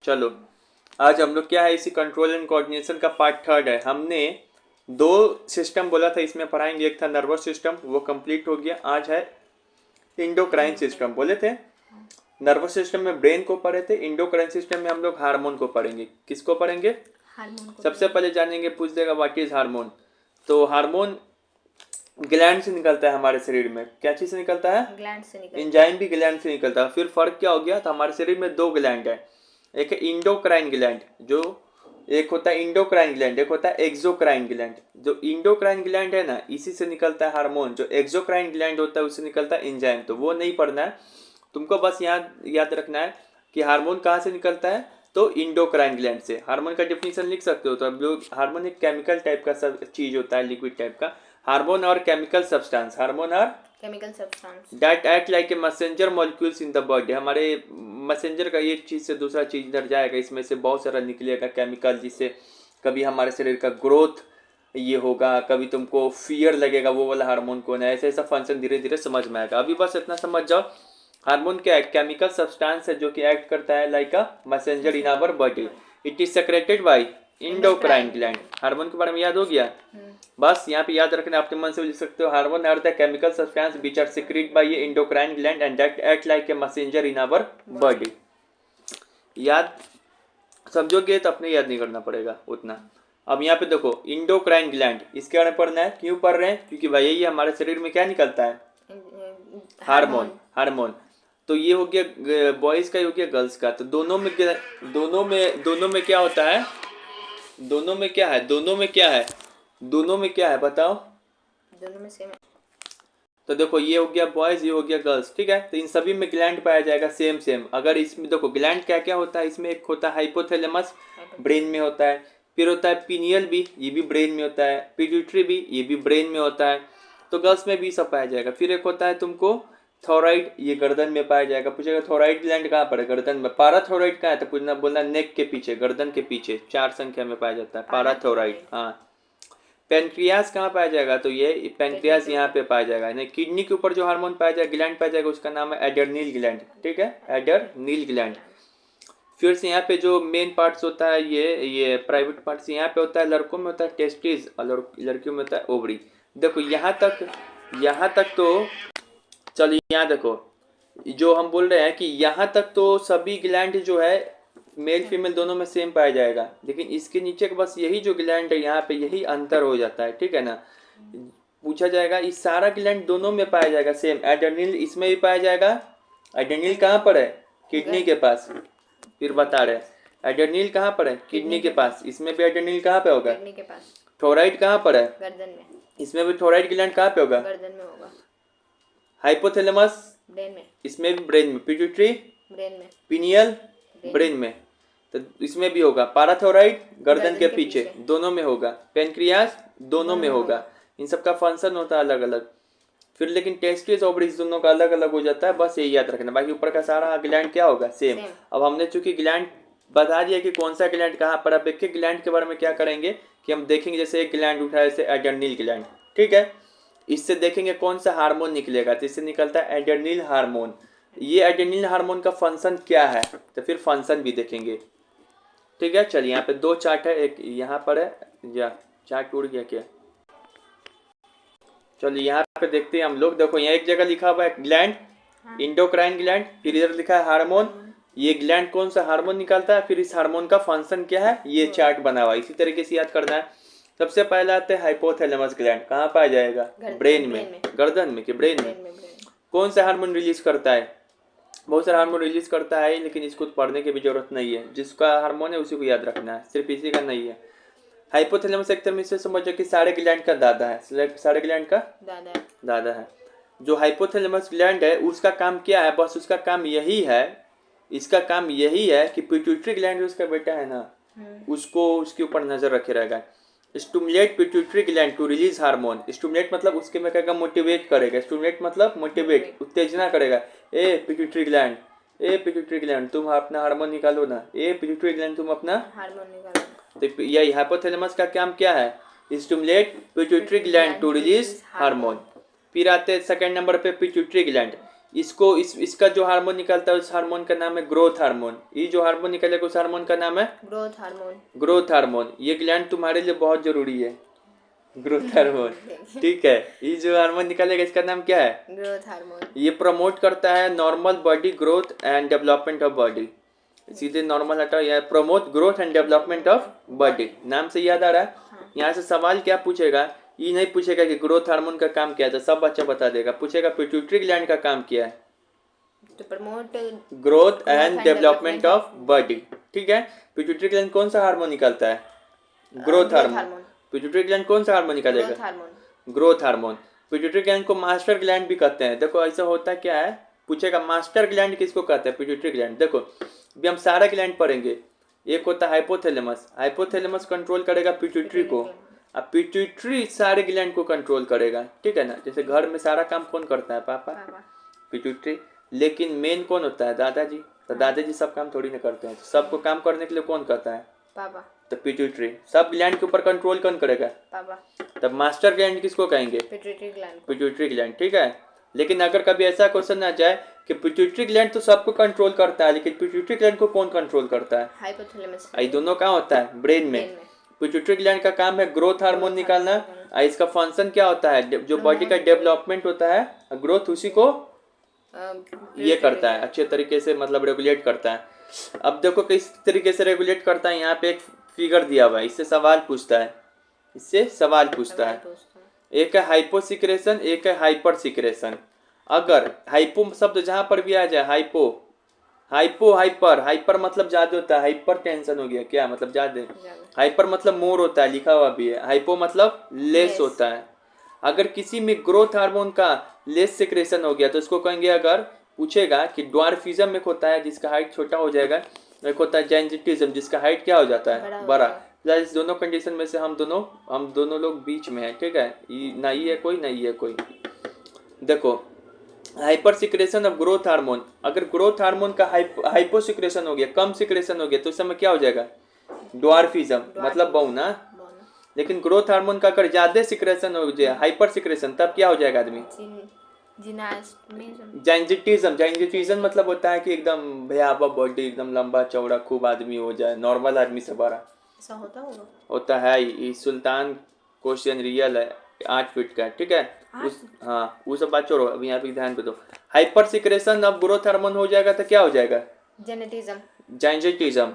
चलो आज हम लोग क्या है, इसी कंट्रोल एंड कोऑर्डिनेशन का पार्ट थर्ड है। हमने दो सिस्टम बोला था इसमें पढ़ाएंगे, एक था नर्वस सिस्टम, वो कंप्लीट हो गया। आज है इंडोक्राइन सिस्टम। बोले थे नर्वस सिस्टम में ब्रेन को पढ़े थे, इंडोक्राइन सिस्टम में हम लोग हार्मोन को पढ़ेंगे। किसको पढ़ेंगे? हार्मोन को सबसे पहले जानेंगे, पूछ देगा व्हाट इज हार्मोन। तो हार्मोन ग्लैंड से निकलता है हमारे शरीर में। क्या चीज से निकलता है? ग्लैंड से निकलता है। एंजाइम भी ग्लैंड से निकलता है। फिर फर्क क्या हो गया? तो हमारे शरीर में दो ग्लैंड है, एक है इंडोक्राइन ग्लैंड, जो एक होता है इंडोक्राइन ग्लैंड, एक होता है एक्सोक्राइन ग्लैंड। जो इंडोक्राइन ग्लैंड है ना, इसी से निकलता है हार्मोन। जो एक्सोक्राइन ग्लैंड होता है उससे निकलता है एंजाइम। तो वो नहीं पढ़ना है तुमको, बस याद रखना है कि हार्मोन कहाँ से निकलता है। तो इंडोक्राइन ग्लैंड से। हार्मोन का डेफिनेशन लिख सकते हो। तो अब लोग, हार्मोन एक केमिकल टाइप का सब चीज होता है, लिक्विड टाइप का। हार्मोन और केमिकल सब्सटेंस, हार्मोन और chemical substance that act like a messenger molecules in the body. हमारे मैसेंजर का एक चीज से दूसरा चीज इधर जाएगा, इसमें से बहुत सारा निकलेगा केमिकल, जिससे कभी हमारे शरीर का ग्रोथ ये होगा, कभी तुमको फियर लगेगा, वो वाला हार्मोन कौन है। ऐसा ऐसा फंक्शन धीरे धीरे समझ में आएगा। अभी बस इतना समझ जाओ, हार्मोन क्या है? केमिकल सब्सटेंस है जो कि एक्ट करता है like a messenger in our body. It is secreted by endocrine gland. Hormone के बारे में याद हो गया? बस यहाँ पे याद रखना, अपने मन से लिख सकते हो। Hormone are the chemical substance which are secreted by endocrine gland and that act like a messenger in our body. याद समझोगे तो अपने याद नहीं करना पड़ेगा उतना। अब यहाँ पे देखो इंडोक्राइन ग्लैंड, इसके बारे में पढ़ना है। क्यों पढ़ रहे हैं? क्योंकि भाई ये हमारे शरीर में क्या निकलता है? हार्मोन। हार्मोन तो ये हो गया बॉयज का, ये हो गया गर्ल्स का। तो दोनों में क्या होता है? दोनों में क्या है? बताओ। दोनों में सेम है। तो देखो ये हो गया बॉयज, ये हो गया गर्ल्स, ठीक है। तो इन सभी में ग्लैंड पाया जाएगा सेम सेम। अगर इसमें देखो ग्लैंड क्या क्या होता है, इसमें एक होता है हाइपोथैलेमस, ब्रेन में होता है। फिर होता है पिनियल भी, ये भी ब्रेन में होता है। पिट्यूटरी भी, ये भी ब्रेन में होता है। तो गर्ल्स में भी सब पाया जाएगा। फिर एक होता है तुमको थोराइड, ये गर्दन में पाया जाएगा। पूछेगा थोराइड ग्लैंड कहाँ पर है? गर्दन में। पाराथोराइड कहाँ है? तो पूछना बोलना नेक के पीछे, गर्दन के पीछे 4 संख्या में पाया जाता है पाराथोराइड। हाँ। पेनक्रियास कहाँ पाया जाएगा? तो ये पेनक्रियास यहाँ पे पाया जाएगा। यानी किडनी के ऊपर जो हार्मोन पाया जाएगा, ग्लैंड पाया जाएगा, उसका नाम है एडर्निल ग्लैंड, ठीक है, एडर्निल ग्लैंड। फिर से यहाँ पे जो मेन पार्ट्स होता है, ये प्राइवेट पार्ट्स यहाँ पे होता है। लड़कों में होता है टेस्टिस और लड़कियों में होता है ओवरी। देखो यहाँ तक तो चलिए, यहाँ देखो जो हम बोल रहे हैं कि यहाँ तक तो सभी ग्लैंड जो है मेल फीमेल दोनों में सेम पाया जाएगा। लेकिन इसके नीचे का बस यही जो ग्लैंड है यहाँ पे, यही अंतर हो जाता है, ठीक है ना। पूछा जाएगा इस सारा ग्लैंड दोनों में पाया जाएगा सेम। एड्रेनल इसमें भी पाया जाएगा। एड्रेनल कहाँ पर है? किडनी के पास। फिर बता रहे एड्रेनल कहाँ पर है? किडनी के पास। इसमें भी एड्रेनल कहाँ पे होगा? किडनी के पास। थोराइड कहाँ पर है? गर्दन में। इसमें भी थोराइड ग्लैंड कहाँ पे होगा? गर्दन में होगा। हाइपोथैलेमस ब्रेन में। इसमें भी ब्रेन में। पिट्यूटरी ब्रेन में। पिनियल ब्रेन में। तो इसमें भी होगा। पाराथोराइड गर्दन के पीछे, दोनों में होगा। पेनक्रियास दोनों में होगा। इन सब का फंक्शन होता है अलग अलग। फिर लेकिन टेस्टिस ओवरीज दोनों का अलग अलग हो जाता है, बस यही याद रखना। बाकी ऊपर का सारा ग्लैंड क्या होगा? सेम। अब हमने चूंकि ग्लैंड बता दिया कि कौन सा ग्लैंड कहाँ पर। अब एक ग्लैंड के बारे में क्या करेंगे कि हम देखेंगे, जैसे एक ग्लैंड उठाया जैसे एड्रेनल ग्लैंड, ठीक है। इससे देखेंगे कौन सा हार्मोन निकलेगा। तो इससे निकलता है एड्रेनल हार्मोन। ये एड्रेनल हार्मोन का फंक्शन क्या है, तो फिर फंक्शन भी देखेंगे, ठीक है। चलिए यहाँ पे दो चार्ट है, एक यहाँ पर है, या चार्ट टूट गया क्या? चलिए यहाँ पे देखते हैं हम लोग। देखो यहाँ एक जगह लिखा हुआ है ग्लैंड, इंडोक्राइन ग्लैंड, फिर इधर लिखा है हार्मोन। ये ग्लैंड कौन सा हार्मोन निकालता है, फिर इस हार्मोन का फंक्शन क्या है, ये चार्ट बना हुआ है। इसी तरीके से याद करना है। सबसे पहला आता है हाइपोथैलेमस ग्लैंड। कहाँ पाया जाएगा? ब्रेन में। गर्दन में कि ब्रेन में? कौन सा हार्मोन रिलीज करता है? बहुत सारा हार्मोन रिलीज करता है, लेकिन इसको पढ़ने की भी जरूरत नहीं है। जिसका हार्मोन है उसी को याद रखना है, सिर्फ इसी का नहीं है। हाइपोथैलेमस एक तरह से समझो कि सारे ग्लैंड का दादा है। सारे ग्लैंड का दादा है। जो हाइपोथैलेमस ग्लैंड है उसका काम क्या है? बस उसका काम यही है, इसका काम यही है कि पिट्यूटरी ग्लैंड उसका बेटा है ना, उसको उसके ऊपर नजर रखे रहेगा। Stimulate pituitary gland to release hormone. Stimulate मतलब उसके में कहेगा मोटिवेट करेगा। स्टिमुलेट मतलब मोटिवेट, उत्तेजना करेगा। ए पिट्यूटरी ग्लैंड तुम अपना हार्मोन निकालो ना। ए पिट्यूटरी ग्लैंड तुम अपना हार्मोन निकालो। तो यही हाइपोथैलेमस का काम क्या है? Stimulate pituitary gland to release hormone. फिर आते हैं सेकंड नंबर पे पिट्यूटरी ग्लैंड। इसका जो हार्मोन निकलता है उस हार्मोन का नाम है ग्रोथ हार्मोन। ये जो हार्मोन निकलेगा उस हार्मोन का नाम है ग्रोथ हार्मोन। Growth hormone. ये ग्लैंड तुम्हारे लिए बहुत जरूरी है, ग्रोथ हार्मोन। ठीक है, ये जो हार्मोन निकलेगा इसका नाम क्या है? Growth hormone. ये प्रमोट करता है normal body growth and development of body. सीधे नॉर्मल हटाओ, या promote growth and development of body, नाम से याद आ रहा है। यहाँ से सवाल क्या पूछेगा, ये नहीं पूछेगा कि ग्रोथ हार्मोन का काम क्या है, तो सब बच्चा बता देगा। पूछेगा पिट्यूटरी ग्लैंड का काम क्या है? तो promote growth and development of body. ठीक है, पिट्यूटरी ग्लैंड कौन सा हार्मोन निकालता है? Growth hormone. पिट्यूटरी ग्लैंड कौन सा हार्मोन निकालेगा? Growth hormone. पिट्यूटरी ग्लैंड को मास्टर ग्लैंड भी कहते हैं। देखो ऐसा होता क्या है, पूछेगा मास्टर ग्लैंड किसको कहते हैं? Pituitary gland. देखो अभी हम सारा ग्लैंड पढ़ेंगे। एक होता है हाइपोथैलेमस, हाइपोथैलेमस कंट्रोल करेगा पिट्यूटरी को, अब पिट्यूटरी सारे ग्लैंड को कंट्रोल करेगा। ठीक है ना, जैसे घर में सारा काम कौन करता है? पापा, पिट्यूटरी। लेकिन मेन कौन होता है? दादाजी। तो दादाजी सब काम थोड़ी ना करते हैं, तो सबको काम करने के लिए कौन करता है? पापा। तो पिट्यूटरी। सब ग्लैंड के ऊपर कंट्रोल कौन करेगा? पापा। तब मास्टर ग्लैंड किसको कहेंगे? Pituitary gland. Pituitary gland. ठीक है, लेकिन अगर कभी ऐसा क्वेश्चन आ जाए कि पिट्यूटरी ग्लैंड तो सबको कंट्रोल करता है, लेकिन पिट्यूटरी ग्लैंड को कौन कंट्रोल करता है? हाइपोथैलेमस। ये दोनों कहाँ होता है? ब्रेन में। पिट्यूटरी ग्लैंड का काम है ग्रोथ हार्मोन निकालना। इसका फंक्शन क्या होता है? जो बॉडी का डेवलपमेंट होता है, ग्रोथ उसी को ये करता है अच्छे तरीके से, मतलब रेगुलेट करता है। अब देखो किस तरीके से रेगुलेट करता है, यहाँ पे एक फिगर दिया हुआ है, इससे सवाल पूछता है, इससे सवाल पूछता है। एक है हाइपो सिक्रेशन, एक है हाइपर सिक्रेशन। अगर हाइपो शब्द जहां पर भी आ जाए, हाइपो हाइपो हाइपर, हाइपर मतलब ज्यादा होता है, हाइपर टेंशन हो गया क्या मतलब ज्यादा, हाइपर मतलब मोर होता है, लिखा हुआ भी है। हाइपो मतलब लेस होता है। अगर किसी में ग्रोथ हार्मोन का लेस सिक्रेशन हो गया तो इसको कहेंगे, अगर पूछेगा कि ड्वार्फिज्म एक होता है जिसका हाइट छोटा हो जाएगा, एक होता है जाइंटिज्म जिसका हाइट क्या हो जाता है? बड़ा। इस दोनों कंडीशन में से हम दोनों लोग बीच में है। ठीक है, ना ही है कोई, नहीं है कोई। देखो hyper secretion of growth hormone, अगर ग्रोथ हार्मोन का हाइपो सिक्रेशन हो गया, कम सिक्रेशन हो गया, तो उस समय क्या हो जाएगा? ड्वार्फिज्म मतलब बौना। लेकिन ग्रोथ हार्मोन का अगर ज्यादा सिक्रेशन हो जाए, हाइपर सिक्रेशन, तब क्या हो जाएगा आदमी? जाइंटिज्म। जाइंटिज्म मतलब होता है कि एकदम भयावह बॉडी, एकदम लंबा चौड़ा खूब आदमी हो जाए, नॉर्मल आदमी से बड़ा। ऐसा होता है। ये सुल्तान क्वेश्चन रियल है, 8 फीट का। ठीक है, हाँ वो सब बात छोड़ो, अभी यहाँ पे ध्यान पे दो। हाइपर सिक्रेशन अब ग्रोथ हार्मोन हो जाएगा तो क्या हो जाएगा? Gigantism.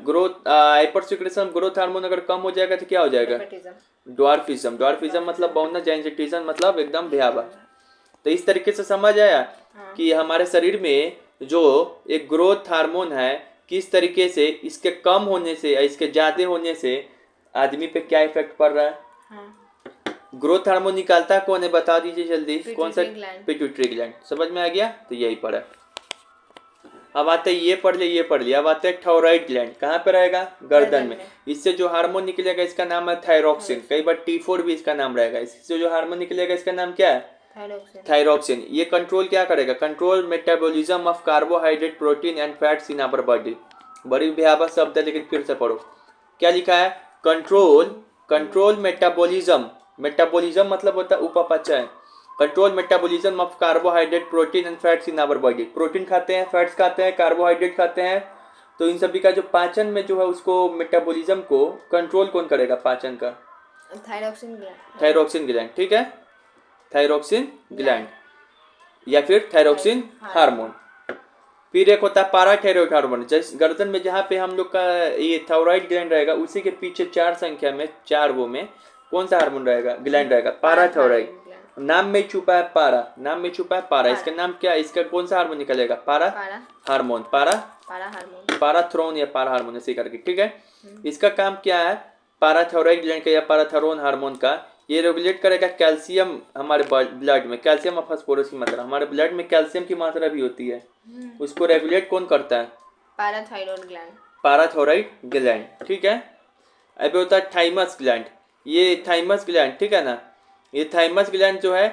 Growth hypersecretion growth hormone अगर कम हो जाएगा तो क्या हो जाएगा? ड्वार्फिज्म। ड्वार्फिज्म मतलब बहुना, जाइंटिज्म मतलब एकदम भयावह। तो इस तरीके से समझ आया कि हमारे शरीर में जो एक ग्रोथ हार्मोन है, किस तरीके से इसके कम होने से या इसके ज्यादा होने से आदमी पे क्या इफेक्ट पड़ रहा है। ग्रोथ हार्मोन निकालता कौन है बता दीजिए जल्दी, कौन सा? Pituitary gland. समझ में आ गया? तो यही पढ़ा। अब आते ये पढ़ लिया। अब आते हैं थायराइड ग्लैंड, कहाँ पे रहेगा? गर्दन में। इससे जो हार्मोन निकलेगा इसका नाम है थायरोक्सिन, कई बार T4 भी इसका नाम रहेगा। इससे जो हार्मोन निकलेगा इसका नाम क्या है? थायरोक्सिन। ये कंट्रोल क्या करेगा? Control metabolism of carbohydrate, protein and fats in our body. बड़ी भयावह शब्द है, लेकिन फिर से पढ़ो क्या लिखा है। Control metabolism. मेटाबॉलिज्म मतलब होता है उपापचय। Control metabolism of carbohydrate, protein and fats in our body. Protein खाते हैं, फैट्स खाते हैं, कार्बोहाइड्रेट खाते हैं, तो इन सभी का जो पाचन में जो है उसको मेटाबॉलिज्म को कंट्रोल कौन करेगा? पाचन का थायरोक्सिन ग्लैंड। ठीक है, थायरोक्सिन ग्लैंड या फिर थायरोक्सिन हार्मोन। फिर एक होता है पाराथायरॉइड हार्मोन। जैसे गर्दन में जहाँ पे हम लोग का ये थायराइड ग्लैंड रहेगा, उसी के पीछे 4 संख्या में 4 वो में कौन सा हार्मोन रहेगा? ग्लैंड रहेगा, पाराथायरॉइड। नाम में छुपा है पारा। इसका नाम क्या है? इसका कौन सा हार्मोन निकलेगा? पारा हार्मोन। पाराथ्रोन या पारा हार्मोन ऐसे करके। ठीक है, इसका काम क्या है? पाराथायरॉइड ग्लैंड का या पाराथायरोन हार्मोन का, ये रेगुलेट करेगा कैल्शियम हमारे ब्लड में, कैल्शियम और फास्फोरस की मात्रा। हमारे ब्लड में कैल्शियम की मात्रा भी होती है, उसको रेगुलेट कौन करता है? पाराथायरॉइड ग्लैंड। ठीक है, अभी होता है थाइमस ग्लैंड। ये थाइमस ग्लैंड, ठीक है ना, ये थाइमस ग्लैंड जो है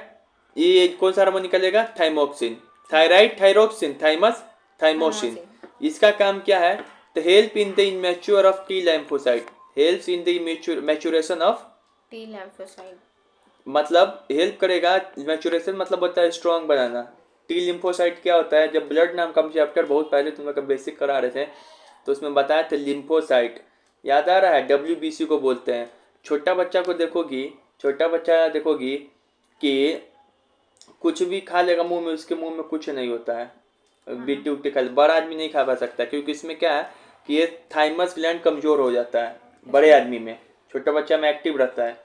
ये कौन सा हार्मोन निकलेगा? Thymosin. Thyroid, thyroxine, thymus, thymosin. इसका काम क्या है? तो help in the immature of T lymphocyte. Helps in the maturation of T lymphocyte, मतलब हेल्प करेगा। मैच्योरेशन मतलब होता है स्ट्रॉन्ग बनाना। टी लिम्फोसाइट क्या होता है, जब ब्लड नाम का चैप्टर बहुत पहले तुम लोग का बेसिक करा रहे थे तो उसमें बताया था लिम्फोसाइट, याद आ रहा है, WBC को बोलते हैं। छोटा बच्चा देखोगी कि कुछ भी खा लेगा मुंह में, उसके मुंह में कुछ नहीं होता है, बिट्टी उट्टी खा ले, बड़ा आदमी नहीं खा पा सकता, क्योंकि इसमें क्या है कि ये थाइमस ग्लैंड कमजोर हो जाता है बड़े आदमी में, छोटा बच्चा में एक्टिव रहता है।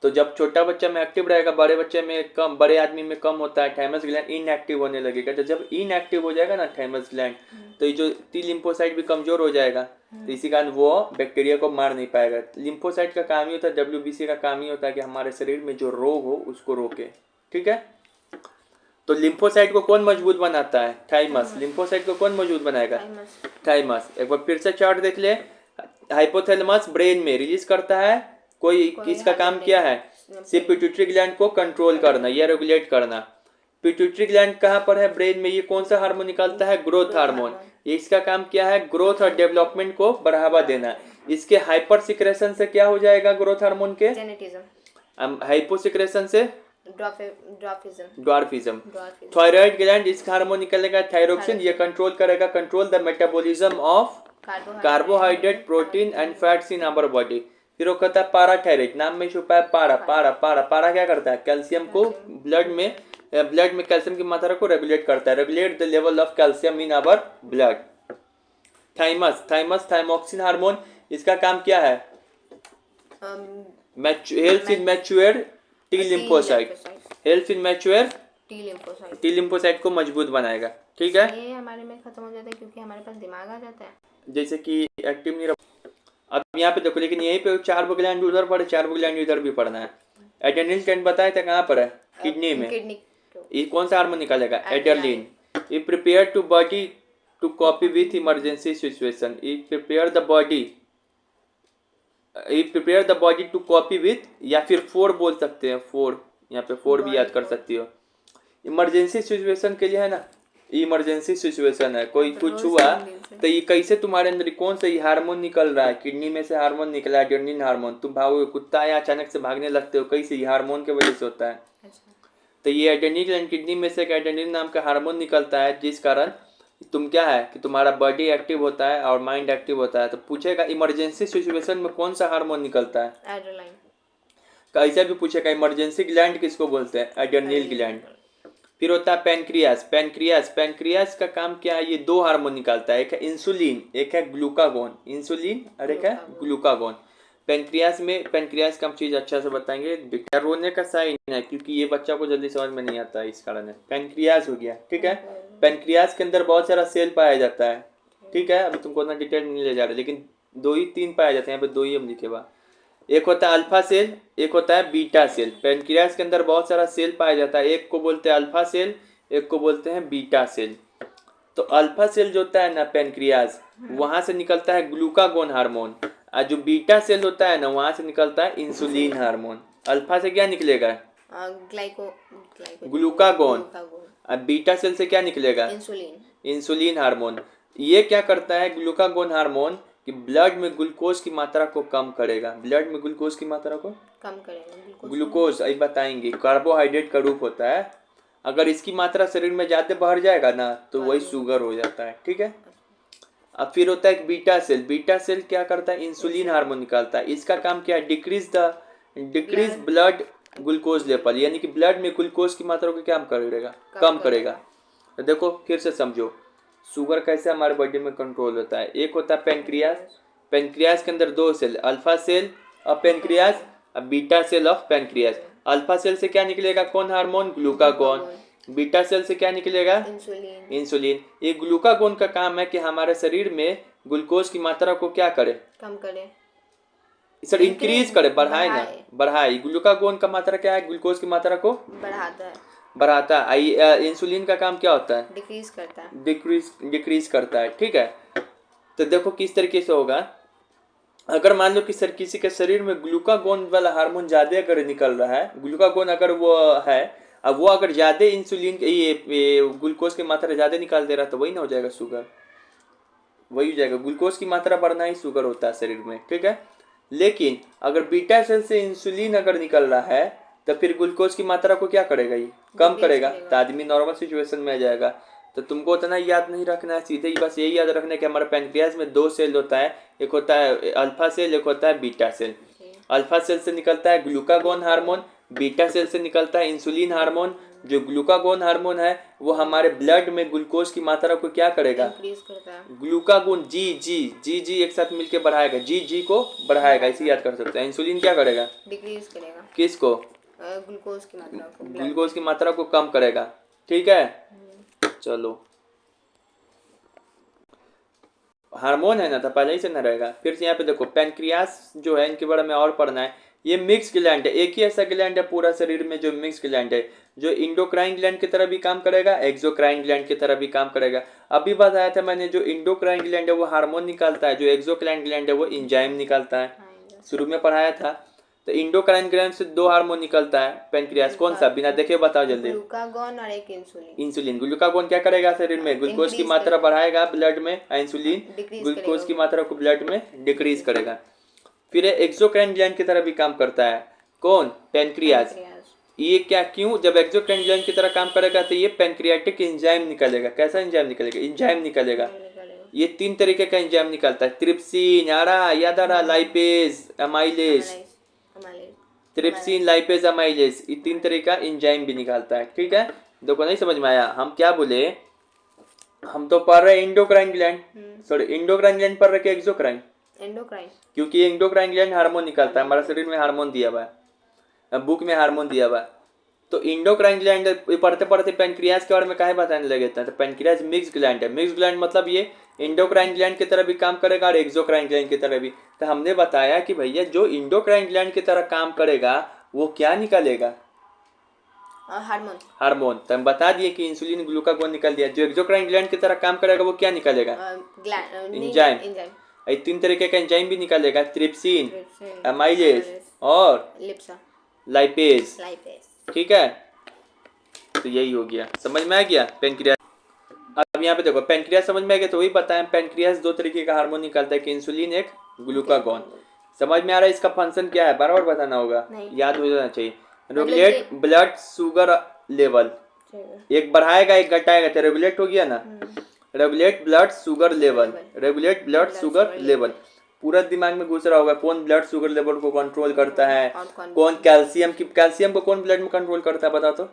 तो जब छोटा बच्चा में एक्टिव रहेगा, बड़े बच्चे में कम, बड़े आदमी में कम होता है, थाइमस ग्लैंड इनएक्टिव होने लगेगा। तो जब इनएक्टिव हो जाएगा ना थाइमस ग्लैंड, तो ये जो टी लिम्फोसाइट भी कमजोर हो जाएगा, तो इसी कारण वो बैक्टीरिया को मार नहीं पाएगा। लिम्फोसाइट का काम ही होता है, WBC का काम ही होता है कि हमारे शरीर में जो रोग हो उसको रोके, ठीक है। तो लिम्फोसाइट को कौन मजबूत बनाता है? थाइमस। लिम्फोसाइट को कौन मजबूत बनाएगा? थाइमस। एक बार फिर से चार्ट देख ले। हाइपोथैलेमस ब्रेन में रिलीज करता है, कोई किसका काम किया है? सिर्फ पिट्यूटरी ग्लैंड को कंट्रोल करना या रेगुलेट करना। पिट्यूटरी ग्लैंड कहाँ पर है? ब्रेन में। ये कौन सा हार्मोन निकालता है? Growth hormone. इसका काम क्या है? ग्रोथ और डेवलपमेंट को बढ़ावा देना। इसके हाइपर सिक्रेशन से क्या हो जाएगा? ग्रोथ हार्मोन के हाइपो सिक्रेशन से ड्वार्फिज्म। थायराइड ग्लैंड इसका हार्मोन निकलेगा थायरोक्सिन, ये कंट्रोल करेगा, control the metabolism of carbohydrate, protein and fats in our body. फिर वो कहता है पाराथायराइड, नाम में छुपा है पारा। पारा पारा पारा क्या करता है? कैल्शियम को ब्लड में कैल्शियम की मात्रा को रेगुलेट करता है, regulate the level of calcium in our blood. Thymus thymosin hormone, इसका काम क्या है? Help in mature T lymphocyte, help in mature T lymphocyte को मजबूत बनाएगा, ठीक है। ये हमारे में खत्म हो जाता है क्योंकि हमारे पास दिमाग आ जाता है, जैसे कि एक्टिव नहीं। अब यहाँ पे देखो, लेकिन यहीं पे 4 ग्लैंड उधर पड़े, 4 ग्लैंड इधर भी पड़ना है। एड्रेनल ग्लैंड बताया था कहाँ पर है? किडनी में। ये कौन सा हार्मोन निकालेगा? एड्रेनलिन। ये prepare to body to cope with emergency situation. ये prepare the body to cope with, या फिर 4 बोल सकते हैं, 4 यहाँ पे 4 भी याद कर सकती हो। इमरजेंसी सिचुएशन के लिए है ना, इमरजेंसी सिचुएशन है, कोई कुछ हुआ तो ये कैसे तुम्हारे अंदर कौन सा ये हार्मोन निकल रहा है? किडनी में से हार्मोन निकला, एड्रेनलिन हार्मोन। तुम भागोगे, कुत्ता या अचानक से भागने लगते हो, कैसे? ये हार्मोन की वजह से होता है। तो ये एड्रेनलिन, किडनी में से एक एड्रेनलिन नाम का हार्मोन निकलता है, जिस कारण तुम क्या है कि तुम्हारा बॉडी एक्टिव होता है और माइंड एक्टिव होता है। तो पूछेगा इमरजेंसी सिचुएशन में कौन सा हार्मोन निकलता है? एड्रेनालाइन। कैसे भी पूछेगा इमरजेंसी ग्लैंड किसको बोलते हैं? Adrenal gland. फिर होता है पैनक्रियास। पैनक्रियास का काम क्या है? ये 2 हार्मोन निकालता है, एक है इंसुलिन, एक है ग्लूकागोन। इंसुलिन और एक है ग्लूकागोन। पैनक्रियास का हम चीज अच्छा से बताएंगे। बेटा रोने का साइन है, क्योंकि ये बच्चा को जल्दी समझ में नहीं आता है, इस कारण है। पैनक्रियास हो गया, ठीक है। पैनक्रियास के अंदर बहुत सारा सेल पाया जाता है, ठीक है। अभी तुमको उतना डिटेल नहीं ले जा रहे, लेकिन 2 ही 3 पाए जाते हैं, यहाँ पे 2 ही हम लिखे हुआ। एक होता है अल्फा सेल, एक होता है बीटा सेल। पैनक्रियास के अंदर बहुत सारा सेल पाया जाता है, एक को बोलते हैं अल्फा सेल, एक को बोलते हैं बीटा सेल। तो अल्फा सेल जो होता है ना पैनक्रियास, वहां से निकलता है ग्लूकागोन हार्मोन, और जो बीटा सेल होता है ना, वहां से निकलता है इंसुलिन हार्मोन। अल्फा से क्या निकलेगा? ग्लूकागोन। और बीटा सेल से क्या निकलेगा? Insulin hormone. ये क्या करता है ग्लूकागोन हार्मोन कि ब्लड में ग्लूकोज की मात्रा को कम करेगा। ब्लड में ग्लूकोज की मात्रा को कम करेगा। ग्लूकोज अभी बताएंगे कार्बोहाइड्रेट का रूप होता है। अगर इसकी मात्रा शरीर में ज्यादा बढ़ जाएगा ना, तो वही शुगर हो जाता है, ठीक है। अब फिर होता है बीटा सेल। बीटा सेल क्या करता है? इंसुलिन हार्मोन निकालता है। इसका काम क्या है? डिक्रीज ब्लड ग्लूकोज लेवल, यानी कि ब्लड में ग्लूकोज की मात्रा को क्या करेगा? कम करेगा। तो देखो फिर से समझो, शुगर कैसे हमारे बॉडी में कंट्रोल होता है। एक होता है पैनक्रियास। पैनक्रियास के अंदर 2 cell, alpha cell of pancreas और beta cell of pancreas. Alpha cell से क्या निकलेगा? कौन हार्मोन? ग्लूकागोन। बीटा सेल से क्या निकलेगा? इंसुलिन। ये ग्लूकागोन का काम है कि हमारे शरीर में ग्लूकोज की मात्रा को क्या करे? कम करे, सर इंक्रीज करे, बढ़ाए ना, बढ़ाए। ग्लूकागोन का मात्रा क्या है? ग्लूकोज की मात्रा को बढ़ाता है। इंसुलिन का काम क्या होता है? डिक्रीज करता है, ठीक है। तो देखो किस तरीके से होगा। अगर मान लो कि सर किसी के शरीर में ग्लूकागोन वाला हार्मोन ज्यादा अगर निकल रहा है, ग्लूकागोन अगर वो है, अब वो अगर ज्यादा इंसुलिन ये ग्लूकोज की मात्रा ज्यादा निकाल दे रहा, तो वही ना हो जाएगा शुगर, वही हो जाएगा। ग्लूकोज की मात्रा बढ़ना ही शुगर होता है शरीर में, ठीक है। लेकिन अगर बीटा सेल से इंसुलिन अगर निकल रहा है, तो फिर ग्लूकोज की मात्रा को क्या करेगा? ये कम Decrease करेगा, करेगा। तो आदमी नॉर्मल सिचुएशन में आ जाएगा। तो तुमको उतना याद नहीं रखना है, सीधे ही बस यही याद रखना है कि हमारे पैनक्रियाज में दो सेल होता है, एक होता है अल्फा सेल, एक होता है बीटा सेल। अल्फा सेल से निकलता है ग्लूकागोन हार्मोन, बीटा सेल से निकलता है इंसुलिन हार्मोन। जो ग्लूकागोन हार्मोन है वो हमारे ब्लड में ग्लूकोज की मात्रा को क्या करेगा, इंक्रीज करता है। ग्लूकागोन जी जी जी जी एक साथ मिलके बढ़ाएगा, जी जी को बढ़ाएगा, इसे याद कर सकते हैं। इंसुलिन क्या करेगा, डिक्रीज करेगा किसको, ग्लूकोज की मात्रा को, blood ग्लूकोज की मात्रा को कम करेगा। ठीक है, चलो हार्मोन है ना, तो पहले ही से ना रहेगा। फिर से यहाँ पे देखो पैनक्रियास जो है, इनके बारे में और पढ़ना है। ये मिक्स ग्लैंड है, एक ही ऐसा ग्लैंड है पूरा शरीर में जो मिक्स ग्लैंड है, जो इंडोक्राइन ग्लैंड की तरह भी काम करेगा, एक्सोक्राइन ग्लैंड की तरह भी काम करेगा। अभी बताया था मैंने, जो इंडोक्राइन ग्लैंड है वो हार्मोन निकालता है, जो एक्सोक्राइन ग्लैंड है वो इंजाइम निकालता है, शुरू में पढ़ाया था। तो इंडोक्राइन ग्लैंड से दो हार्मोन निकलता है पैनक्रियास, कौन सा, बिना देखे बताओ जल्दी। ग्लूकागॉन और एक इंसुलिन। इंसुलिन, ग्लूकागोन क्या करेगा शरीर में, ग्लूकोज की मात्रा बढ़ाएगा ब्लड में, इंसुलिन ग्लूकोज की मात्रा को ब्लड में डिक्रीज करेगा। फिर एक्सोक्राइन ग्लैंड की तरह भी काम करता है, कौन, पैनक्रियास। ये क्या, क्यों, जब एक्सोक्राइन ग्लैंड की तरह काम करेगा तो ये पैनक्रियाटिक एंजाइम निकलेगा। कैसा एंजाइम निकलेगा, एंजाइम निकलेगा। ये तीन तरीके का एंजाइम निकलता है, ट्रिप्सिन, याद आ रहा, lipase, amylase, trypsin, lipase, amylase, ये तीन तरह का एंजाइम भी निकालता है। ठीक है, देखो नहीं समझ में आया, हम क्या बोले, हम तो पढ़ रहे endocrine gland, sorry endocrine gland पढ़ रहे कि एक्सोक्राइन, एंडोक्राइन, क्योंकि इंडोक्राइन ग्लैंड हार्मोन निकालता है, हमारे शरीर में हार्मोन दिया हुआ है, बुक में हार्मोन दिया हुआ है। तो इंडोक्राइन ग्लैंड पढ़ते पढ़ते पैनक्रियास के बारे में काहे बताने लगे थे, तो पैनक्रियास मिक्स ग्लैंड है। मिक्स ग्लैंड मतलब ये इंडोक्राइन ग्लैंड की तरह भी काम करेगा और एक्सोक्राइन ग्लैंड की तरह भी। तो हमने बताया कि भैया जो इंडोक्राइन ग्लैंड की तरह काम करेगा वो क्या निकालेगा, हार्मोन, हार्मोन। तो हम बता दिए कि इंसुलिन ग्लूकागोन निकल दिया। जो एक्सोक्राइन ग्लैंड की तरह काम करेगा वो क्या निकालेगा, एंजाइम। ये तीन तरीके का एंजाइम भी निकालेगा, ट्रिप्सिन, अमाइलेज और लाइपेज। ठीक है, तो यही हो गया, समझ में आ गया पैनक्रियास। अब यहाँ पे देखो पैनक्रियास समझ में आ गया, तो वही बताएं पैनक्रियास दो तरीके का हार्मोन निकालता है, कि इंसुलिन, एक ग्लूकागोन। समझ में आ रहा है, इसका फंक्शन क्या है, बराबर बताना होगा, याद हो जाना चाहिए। रेगुलेट ब्लड शुगर लेवल, एक बढ़ाएगा एक घटाएगा, तो रेगुलेट हो गया ना, regulate blood sugar level, regulate blood sugar level. पूरा दिमाग में घुस रहा होगा, कौन ब्लड शुगर लेवल को कंट्रोल करता है, कौन कैल्शियम को कौन ब्लड में कंट्रोल करता है, बता तो,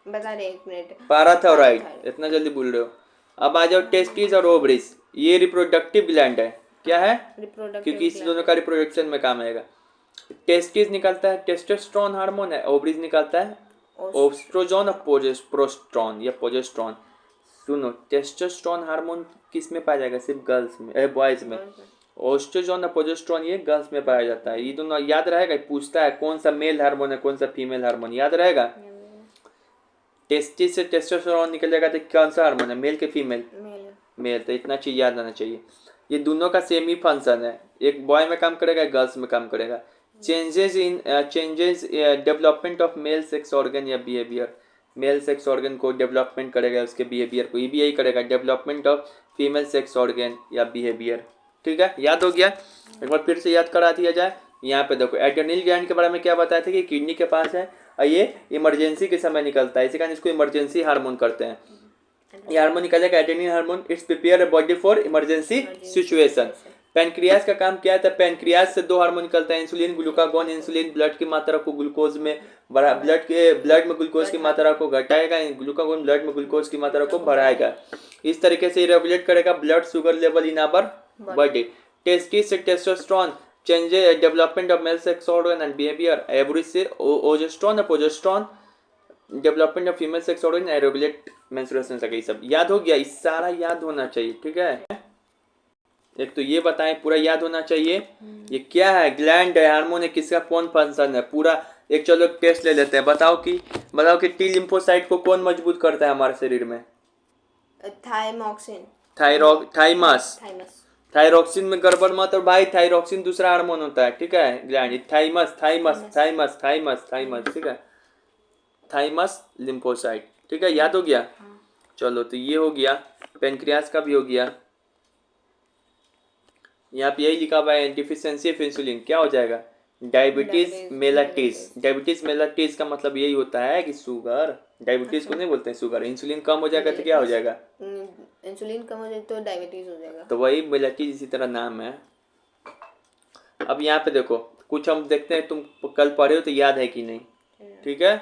बता रहे, एक मिनट, पैराथायराइड, इतना जल्दी भूल रहे हो। अब आ जाओ टेस्टिस और ओवरीज, ये रिप्रोडक्टिव ग्लैंड है, क्या है, क्योंकि इस दोनों का रिप्रोडक्शन में काम आएगा। टेस्टिस निकलता है टेस्टोस्टेरोन हार्मोन है, ओवरीज निकलता है ओस्ट्रोजन और प्रोजेस्टेरोन या प्रोजेस्टेरोन। सुनो, टेस्टोस्टेरोन हार्मोन किस में पाया जाएगा, सिर्फ गर्ल्स में, बॉयज में। ओस्ट्रोजन और प्रोजेस्टेरोन ये गर्ल्स में पाया जाता है। ये दोनों याद रहेगा, पूछता है कौन सा मेल हार्मोन है कौन सा फीमेल हार्मोन, याद रहेगा। टेस्टिस से टेस्टोस्टेरोन निकलेगा तो कौन सा हार्मोन है, मेल के फीमेल, मेल। तो इतना चीज याद आना चाहिए। ये दोनों का सेम ही फंक्शन है, एक बॉय में काम करेगा एक गर्ल्स में काम करेगा। Changes development of male sex organ या बिहेवियर, मेल सेक्स ऑर्गन को डेवलपमेंट करेगा, उसके बिहेवियर को, ये भी यही करेगा, development of female sex organ या बिहेवियर। ठीक है, याद हो गया, एक बार फिर से याद करा दिया जाए। यहाँ पे देखो एड्रेनल ग्लैंड के बारे में क्या बताया था कि किडनी के पास है, और ये इमरजेंसी के समय निकलता है, इसी कारण इसको इमरजेंसी हार्मोन करते हैं। ये हार्मोन निकलेगा adrenal hormone, it's prepare body for emergency situation. Pancreas का काम क्या है, पैनक्रियास से दो हार्मोन निकलता है, इंसुलिन ग्लूकागोन। इंसुलिन ब्लड की मात्रा को ग्लूकोज में बढ़ा, ब्लड में ग्लूकोज की मात्रा को घटाएगा, ग्लूकागोन ब्लड में ग्लूकोज की मात्रा को बढ़ाएगा। इस तरीके से रेगुलेट करेगा blood sugar level in our body. Testis से testosterone, changes development of male sex organ and behaviour. Ovary से ओजेस्ट्रॉन और progesterone, development of female sex organ and regulate menstruation. सके सब याद हो गया, इस सारा याद होना चाहिए। ठीक है, एक तो ये बताएं, पूरा याद होना चाहिए। ये क्या है, ग्लैंड है, हार्मोन है, किसका कौन फंक्शन है पूरा। एक चलो एक टेस्ट ले लेते हैं, बताओ कि टी लिम्फोसाइट को कौन मजबूत करता है हमारे शरीर में, थाइमोक्सिन, थाइमस। थायरोक्सिन में गड़बड़ मत, और भाई थायरोक्सिन दूसरा हार्मोन होता है। ठीक है, ग्लैंड थाइमस, ठीक है, थाइमस लिम्फोसाइट। ठीक है, याद हो गया। चलो, तो ये हो गया, पेनक्रियास का भी हो गया। यहाँ पे यही लिखा हुआ है, डिफिशियंसी ऑफ इंसुलिन क्या हो जाएगा, डायबिटीज Diabetes मेलाटिस। mellitus। डायबिटीज मेलाटिस का मतलब यही होता है कि शुगर, डायबिटीज को नहीं बोलते हैं शुगर। इंसुलिन कम हो जाएगा तो क्या हो जाएगा? इंसुलिन कम हो जाए तो डायबिटीज हो जाएगा। तो वही मेलाटिस इसी तरह नाम है। अब यहाँ पे देखो कुछ हम देखते हैं, तुम कल पढ़े हो तो याद है कि नहीं, ठीक है।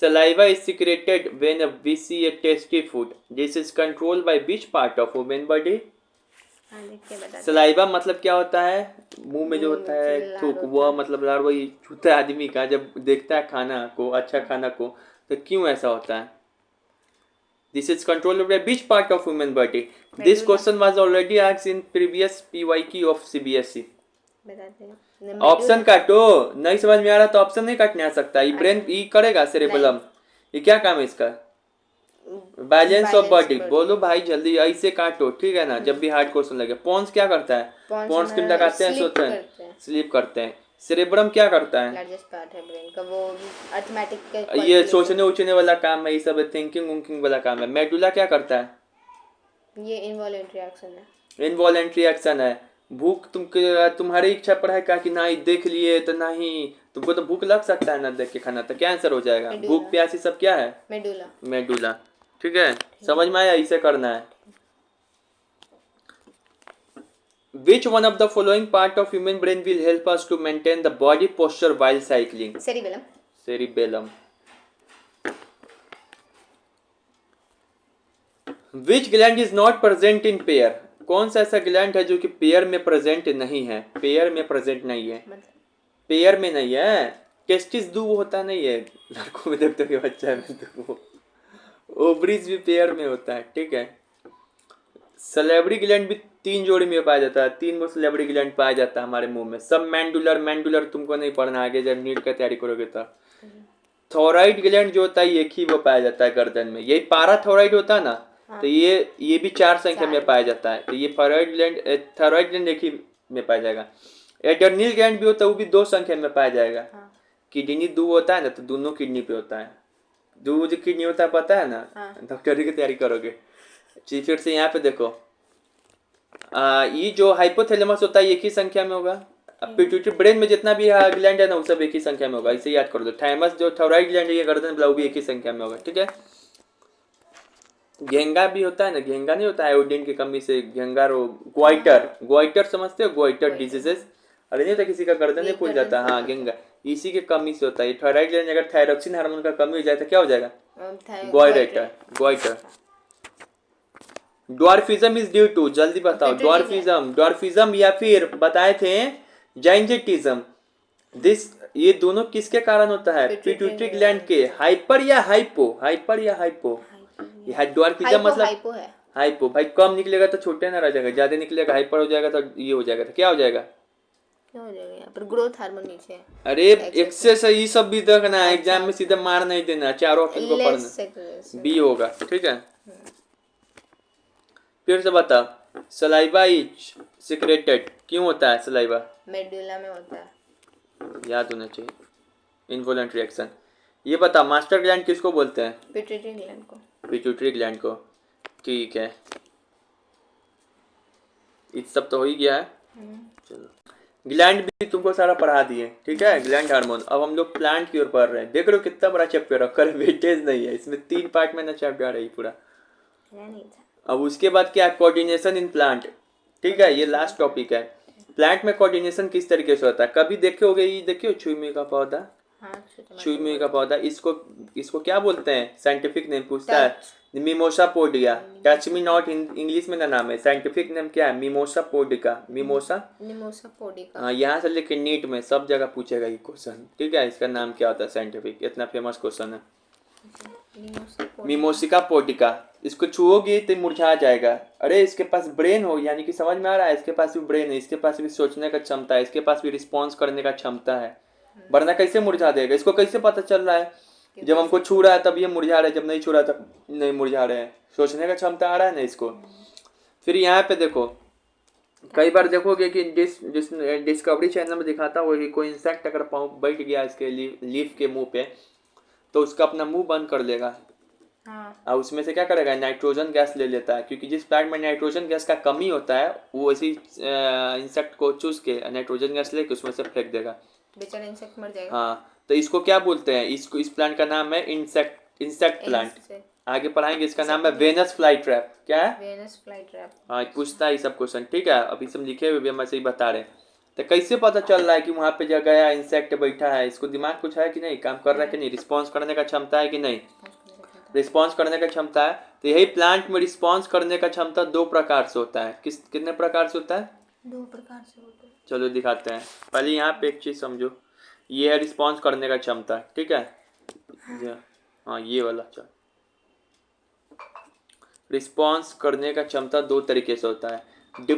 Saliva is secreted when we see a tasty food, this is controlled by which part of human body? हाँ देख के बताते हैं। सलाइवा मतलब क्या होता है? मुंह में जो मुंह होता में है जो लार थूक, होता वह है। मतलब लार वही छूता है आदमी का जब देखता है खाना को, अच्छा खाना को। तो क्यों ऐसा होता है? This is controlled by which part of human body? This medulla. Question was already asked in previous PYQ of CBSE. बताते हैं ऑप्शन काटो, नहीं समझ में आ रहा तो ऑप्शन नहीं काटने आ सकता। ये ब्रेन अच्छा। ये करेगा, सेरेबेलम। ये क्या काम है इसका? Balance of body. बोलो भाई जल्दी, ऐसे काटो, ठीक है ना। जब भी हार्ड क्वेश्चन लगे। पॉन्स क्या करता है? पॉन्स किन लगाते हैं, सोते हैं, स्लीप करते हैं। सेरेब्रम क्या करता है? लार्जेस्ट पार्ट है ब्रेन का, वो अर्थमेटिक का ये calculation। सोचने उचने वाला काम है, ये सब थिंकिंग उंकिंग वाला काम है। मेडुला क्या करता है? ये इनवॉलेंट्री एक्शन है। इनवॉलेंट्री एक्शन है। भूख तुम्हारी इच्छा पर है क्या कि नहीं देख लिए तो नहीं, तुमको तो भूख लग सकता है ना देख के खाना, तो क्या आंसर हो जाएगा? मेडुला। भूख प्यास ये सब क्या है? मेडुला। मेडुला, ठीक है। समझ में आया? इसे करना है। Which one of the following part of human brain will help us to maintain the body posture while cycling? Cerebellum. Cerebellum. Which gland is not present in pair? कौन सा ऐसा ग्लैंड है जो कि पेयर में प्रेजेंट नहीं है? Pair में प्रेजेंट नहीं है, मतलब पेयर में नहीं है। टेस्टिस दू होता नहीं है, लड़कों में देखते हो बच्चा में तो ओवरीज भी पेयर में होता है, ठीक है। सलेवरी ग्लैंड भी 3 जोड़ी में पाया जाता है, 3 सलेवरी ग्लैंड पाया जाता है हमारे मुंह में। सब मैंडुलर, मैंडुलर तुमको नहीं पढ़ना, आगे जब नीट का तैयारी करोगे तब। थोराइड ग्लैंड जो होता है एक ही वो पाया जाता है गर्दन में, यही पाराथोराइड होता है ना। तो ये भी 4 संख्या में पाया जाता है। तो ये थायराइड ग्लैंड एक ही में पाया जाएगा। एडर्निल ग्लैंड भी होता है, वो भी 2 संख्या में पाया जाएगा। किडनी 2 होता है ना, तो दोनों किडनी पे होता है। 2 जो किडनी होता है पता है ना, डॉक्टरी की तैयारी करोगे। जी फिर से यहाँ पे देखो, ये जो हाइपोथैलेमस होता है एक ही संख्या में होगा। अब पिट्यूटरी ब्रेन में जितना भी ग्लैंड है ना वो सब एक ही संख्या में होगा, इसे याद कर दो। थाइमस जो थायराइड ग्लैंड है ये गर्दन वाला, वो भी एक ही संख्या में होगा, ठीक है। घेंगा भी होता है ना, घेंगा नहीं होता है आयोडीन की कमी से, घेंगा रोग, ग्वाइटर समझते हो? ग्वाइटर डिजीजेस, अरे नहीं होता किसी का गर्दन नहीं फूल जाता, हाँ घेंगा, इसी के कमी से होता है। थायराइड ग्लैंड अगर थायरोक्सिन हार्मोन का कमी हो जाए तो क्या हो जाएगा? Goitre. Dwarfism is due to, जल्दी बताओ। ड्वार्फिज्म या फिर बताए थे जाइंजेटिज्म। दिस ये दोनों किसके कारण होता है? पिट्यूटरी ग्लैंड के हाइपर या हाइपो, ड्वार्फिज्म मतलब हाइपो है। हाइपो। भाई कम निकलेगा तो छोटे ना रह जाएगा, ज्यादा निकलेगा हाइपर हो जाएगा तो ये हो जाएगा, तो क्या हो जाएगा? क्या हो जाएगा यहाँ पर? ग्रोथ हार्मोन नीचे है। अरे एक्सेस ये सब भी देखना है, एग्जाम में सीधा मार नहीं देना, चारों ऑप्शन को पढ़ना। बी होगा, ठीक है। फिर से बता, सलाइवा इज सिक्रेटेड क्यों होता है? सलाइवा मेडुला में होता है, याद होना चाहिए। Involuntary action. ये बता, मास्टर ग्लैंड किसको बोलते हैं? पिट्यूटरी ग्लैंड को। पिट्यूटरी ग्लैंड को, ठीक है। इस सब तो हो ही गया है। चलो, ग्लैंड भी तुमको सारा पढ़ा दिए, ठीक है। Gland hormone. अब हम लोग प्लांट की ओर पढ़ रहे हैं। देख रहे हो कितना बड़ा चैप्टर है, कर वेटेज नहीं है इसमें, 3 पार्ट में ना चैप्टर है पूरा। नहीं था। अब उसके बाद क्या? कोऑर्डिनेशन इन प्लांट, ठीक है। ये लास्ट टॉपिक है। प्लांट में कोऑर्डिनेशन किस तरीके से होता है? कभी देखे होगे, ये देखियो छुई का पौधा, छुई का पौधा, इसको क्या बोलते हैं? साइंटिफिक नेम पूछता है, mimosa podia. Touch me not English में ना नाम है, साइंटिफिक नेम क्या है? मिमोसा पोडिका। मिमोसा पोडिका। हाँ, यहाँ से लेके नीट में सब जगह पूछेगा ये क्वेश्चन, ठीक है। इसका नाम क्या होता है साइंटिफिक? इतना फेमस क्वेश्चन है, मिमोसिका पोडिका। इसको छुओगी तो मुरझा जाएगा। अरे इसके पास ब्रेन हो, यानी कि समझ में आ रहा है, इसके पास भी ब्रेन है, इसके पास भी सोचने का क्षमता है, इसके पास भी रिस्पॉन्स करने का क्षमता है, वरना कैसे मुरझा देगा? इसको कैसे पता चल रहा है? जब हमको छू रहा है तब ये मुरझा रहा है, जब नहीं छू रहा तब नहीं मुरझा रहे हैं। सोचने का क्षमता आ रहा है ना इसको। फिर यहाँ पे देखो, कई बार देखोगे कि डिस्कवरी चैनल में दिखाता हुआ कि कोई इंसेक्ट अगर बैठ गया इसके लीफ के मुंह पे, तो उसका अपना मुंह बंद कर लेगा। और उसमें से क्या करेगा? नाइट्रोजन गैस ले लेता है, क्योंकि जिस प्लांट में नाइट्रोजन गैस का कमी होता है वो ऐसी इंसेक्ट को चूस के नाइट्रोजन गैस लेके उसमें से फेंक देगा। बेचारा इंसेक्ट मर जाएगा। हाँ, तो इसको क्या बोलते हैं, इसको इस प्लांट का नाम है इंसेक्ट प्लांट। Insect- आगे पढ़ाएंगे, इसका नाम है वेनस फ्लाई ट्रैप। क्या है? Venus fly trap. हाँ, पूछता है ये सब क्वेश्चन, ठीक है। अभी सब लिखे हुए भी हम ऐसे ही बता रहे हैं। तो कैसे पता चल रहा है कि वहाँ पे जो गया इंसेक्ट बैठा है, इसको दिमाग कुछ है कि नहीं, काम कर रहा है कि नहीं, रिस्पॉन्स करने का क्षमता है कि नहीं, रिस्पॉन्स करने का क्षमता है। तो यही प्लांट में रिस्पॉन्स करने का क्षमता दो प्रकार से होता है। कितने प्रकार से होता है? 2 प्रकार से होते हैं। चलो दिखाते हैं। पहले यहाँ पे एक चीज़ समझो, ये है रिस्पॉन्स करने का क्षमता, ठीक है। हाँ, ये वाला चल, रिस्पॉन्स करने का क्षमता दो तरीके से होता है।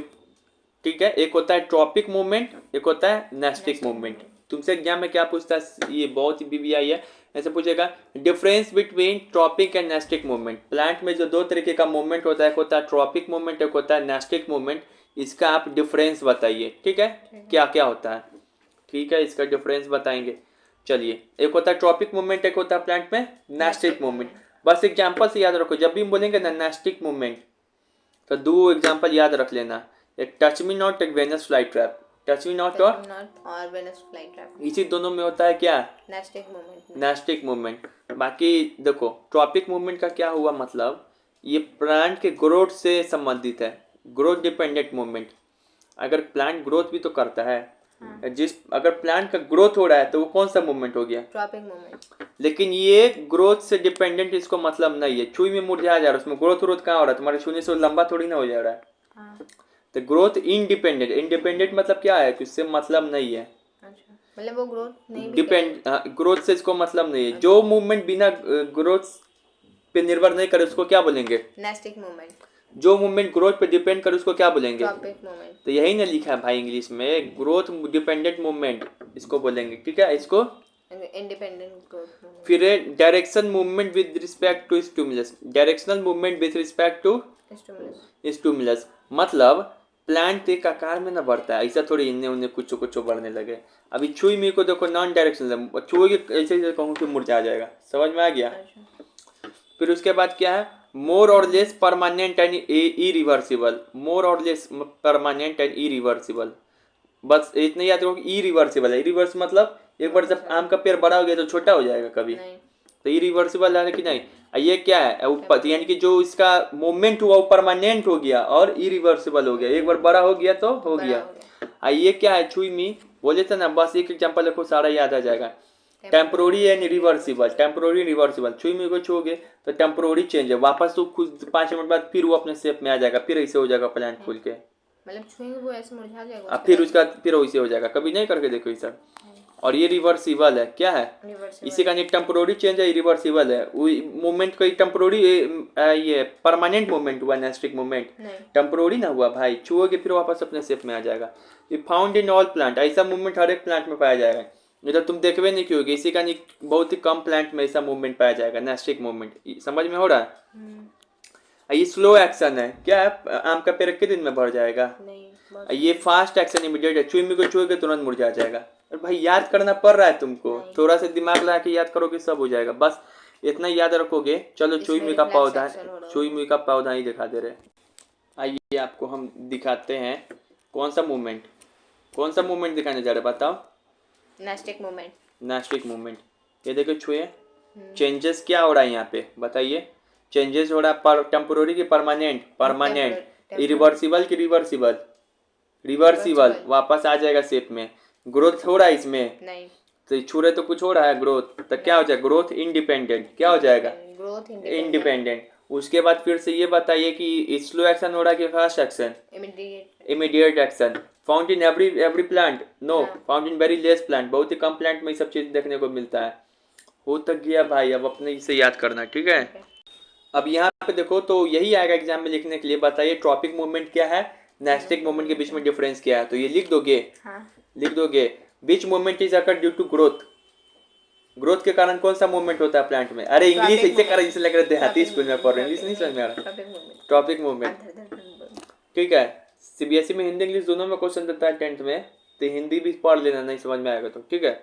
ठीक है, एक होता है ट्रॉपिक मूवमेंट, एक होता है नेस्टिक मूवमेंट। तुमसे एग्जाम में क्या पूछता है, ये बहुत ही बीबीआई है, ऐसे पूछेगा difference between tropic and nastic movement. Plant में जो दो तरीके का मूवमेंट होता है, एक होता है ट्रॉपिक मूवमेंट, एक होता है नेस्टिक मूवमेंट। इसका आप डिफरेंस बताइए, ठीक है, क्या क्या होता है, ठीक है, इसका डिफरेंस बताएंगे। चलिए, एक होता है ट्रॉपिक मूवमेंट, एक होता है प्लांट में नेस्टिक मूवमेंट। बस एग्जाम्पल से याद रखो, जब भी हम बोलेंगे ना नेस्टिक मूवमेंट, तो दो एग्जाम्पल याद रख लेना, एक टच मी नॉट, एक Venus fly trap. Touch me not और वेनस फ्लाई ट्रैप, इसी दोनों में होता है क्या, नेस्टिक मूवमेंट। Nastic movement. बाकी देखो, ट्रॉपिक मूवमेंट का क्या हुआ मतलब, ये प्लांट के ग्रोथ से संबंधित है, ग्रोथ डिपेंडेंट मूवमेंट। अगर प्लांट ग्रोथ भी तो करता है, अगर प्लांट का ग्रोथ हो रहा है तो वो कौन सा मूवमेंट हो गया, ट्रॉपिक मूवमेंट। लेकिन ये ग्रोथ से डिपेंडेंट इसको मतलब नहीं है। छुई में मुरझा जा रहा है, उसमें ग्रोथ कहाँ हो रहा है, तुम्हारे छूने से लंबा थोड़ी ना हो जा रहा है। तो ग्रोथ इंडिपेंडेंट, इंडिपेंडेंट मतलब क्या है कि उससे मतलब नहीं है। अच्छा, मतलब वो ग्रोथ नहीं डिपेंड, ग्रोथ से इसको मतलब नहीं है। जो मूवमेंट बिना ग्रोथ पे निर्भर नहीं करे उसको क्या बोलेंगे, नेस्टिक मूवमेंट। जो मूवमेंट ग्रोथ पे डिपेंड करे उसको क्या बोलेंगे, ट्रॉपिक मूवमेंट। तो यही ना लिखा है भाई इंग्लिश में, ग्रोथ डिपेंडेंट मूवमेंट इसको बोलेंगे, ठीक है। इसको इंडिपेंडेंट ग्रोथ मूवमेंट। फिर direction movement with respect to stimulus, directional movement with respect to stimulus, मतलब प्लांट एक आकार में ना बढ़ता है, ऐसा थोड़ी इन्ने उन्ने कुछ कुछ बढ़ने लगे। अभी छुई मी को देखो, नॉन डायरेक्शनल, छुई ऐसे कहूँ कि मुरझा जाएगा, समझ में आ गया। फिर उसके बाद क्या है, मोर और लेस परमानेंट एंड इरिवर्सिबल, मोर और लेस परमानेंट एंड इरिवर्सिबल, बस इतना याद रखो कि इरिवर्सिबल है। इरिवर्स मतलब एक बार जब आम का पेड़ बड़ा हो गया तो छोटा हो जाएगा कभी, तो इरिवर्सिबल है कि नहीं। ये क्या है, यानी कि जो इसका मूवमेंट हुआ वो परमानेंट हो गया और इरिवर्सिबल हो गया, एक बार बड़ा हो गया तो हो गया। ये क्या है, छुई मी बोले थे ना, बस एक एग्जाम्पल देखो सारा याद आ जाएगा। Temporary and reversible, temporary reversible, छुई मी को छूओगे तो टेम्पोररी चेंज है, वापस तो खुद 5 मिनट बाद फिर वो अपने शेप में आ जाएगा, फिर ऐसे हो जाएगा प्लांट फूल के, मतलब छुएंगे वो ऐसे मुरझा जाएगा, अब फिर उसका फिर वैसे हो जाएगा, कभी नहीं करके देखो ये सब। और ये रिवर्सिबल है, क्या है, इसी का टेम्पोररी चेंज है, रिवर्सिबल है। मूवमेंट का टेम्पोररी, ये परमानेंट मूवमेंट हुआ, नेस्टिक मूवमेंट टेम्पोररी ना हुआ भाई, छुओगे फिर वापस अपने शेप में आ जाएगा। ये फाउंड इन ऑल प्लांट, ऐसा मूवमेंट हर एक प्लांट में पाया जाएगा, इधर तुम देखवे नहीं क्योंकि इसी का बहुत ही कम प्लांट में ऐसा मूवमेंट पाया जाएगा, नेस्टिक मूवमेंट। समझ में हो रहा है। ये स्लो एक्शन है, क्या है, आम का पेड़ कितने दिन में बढ़ जाएगा। ये फास्ट एक्शन इमीडिएट है, छुई मी को छुएगे तुरंत मुरझा जाएगा। और भाई याद करना पड़ रहा है तुमको, थोड़ा सा दिमाग लगा के याद करोगे सब हो जाएगा, बस इतना याद रखोगे। चलो छुई मी का पौधा, छुई मी का पौधा ही दिखा दे रहे। आइए आपको हम दिखाते हैं कौन सा मूवमेंट, कौन सा मूवमेंट दिखाने जा रहे बताओ, नेस्टिक मूवमेंट। नेस्टिक मूवमेंट, ये देखो छुए, चेंजेस क्या हो रहा है यहाँ पे बताइए, चेंजेस हो रहा है पर टेम्पोररी की परमानेंट, परमानेंट, इरिवर्सिबल की रिवर्सिबल, रिवर्सिबल वापस आ जाएगा शेप में। ग्रोथ हो रहा है इसमें नहीं, तो छू रहे तो कुछ हो रहा है ग्रोथ, तो क्या हो जाएगा, ग्रोथ इंडिपेंडेंट, क्या हो जाएगा, ग्रोथ इंडिपेंडेंट। उसके बाद फिर से ये बताइए कि स्लो एक्शन हो रहा है कि fast action, immediate, immediate action. Found in every plant, no, found in very less plant, बहुत ही कम प्लांट में सब चीज देखने को मिलता है। हो तक गया भाई, अब अपने इसे याद करना, ठीक है। अब यहाँ पे देखो तो यही आएगा एग्जाम में लिखने के लिए, बताइए ट्रॉपिक मूवमेंट क्या है, नेस्टिक मूवमेंट के बीच में डिफरेंस क्या है, तो ये लिख दोगे, लिख दोगे। Which movement is occur due to growth, growth के कारण कौन सा मूवमेंट होता है प्लांट में, अरे इंग्लिश ऐसे कर जैसे लग रहा है देहाती स्कूल में पढ़ रहे, इंग्लिश नहीं समझ में आ रहा, ट्रॉपिक मूवमेंट, ठीक है। सीबीएसई में हिंदी इंग्लिश दोनों में क्वेश्चन देता है 10th में, तो हिंदी भी पढ़ लेना, नहीं समझ में आएगा तो, ठीक है।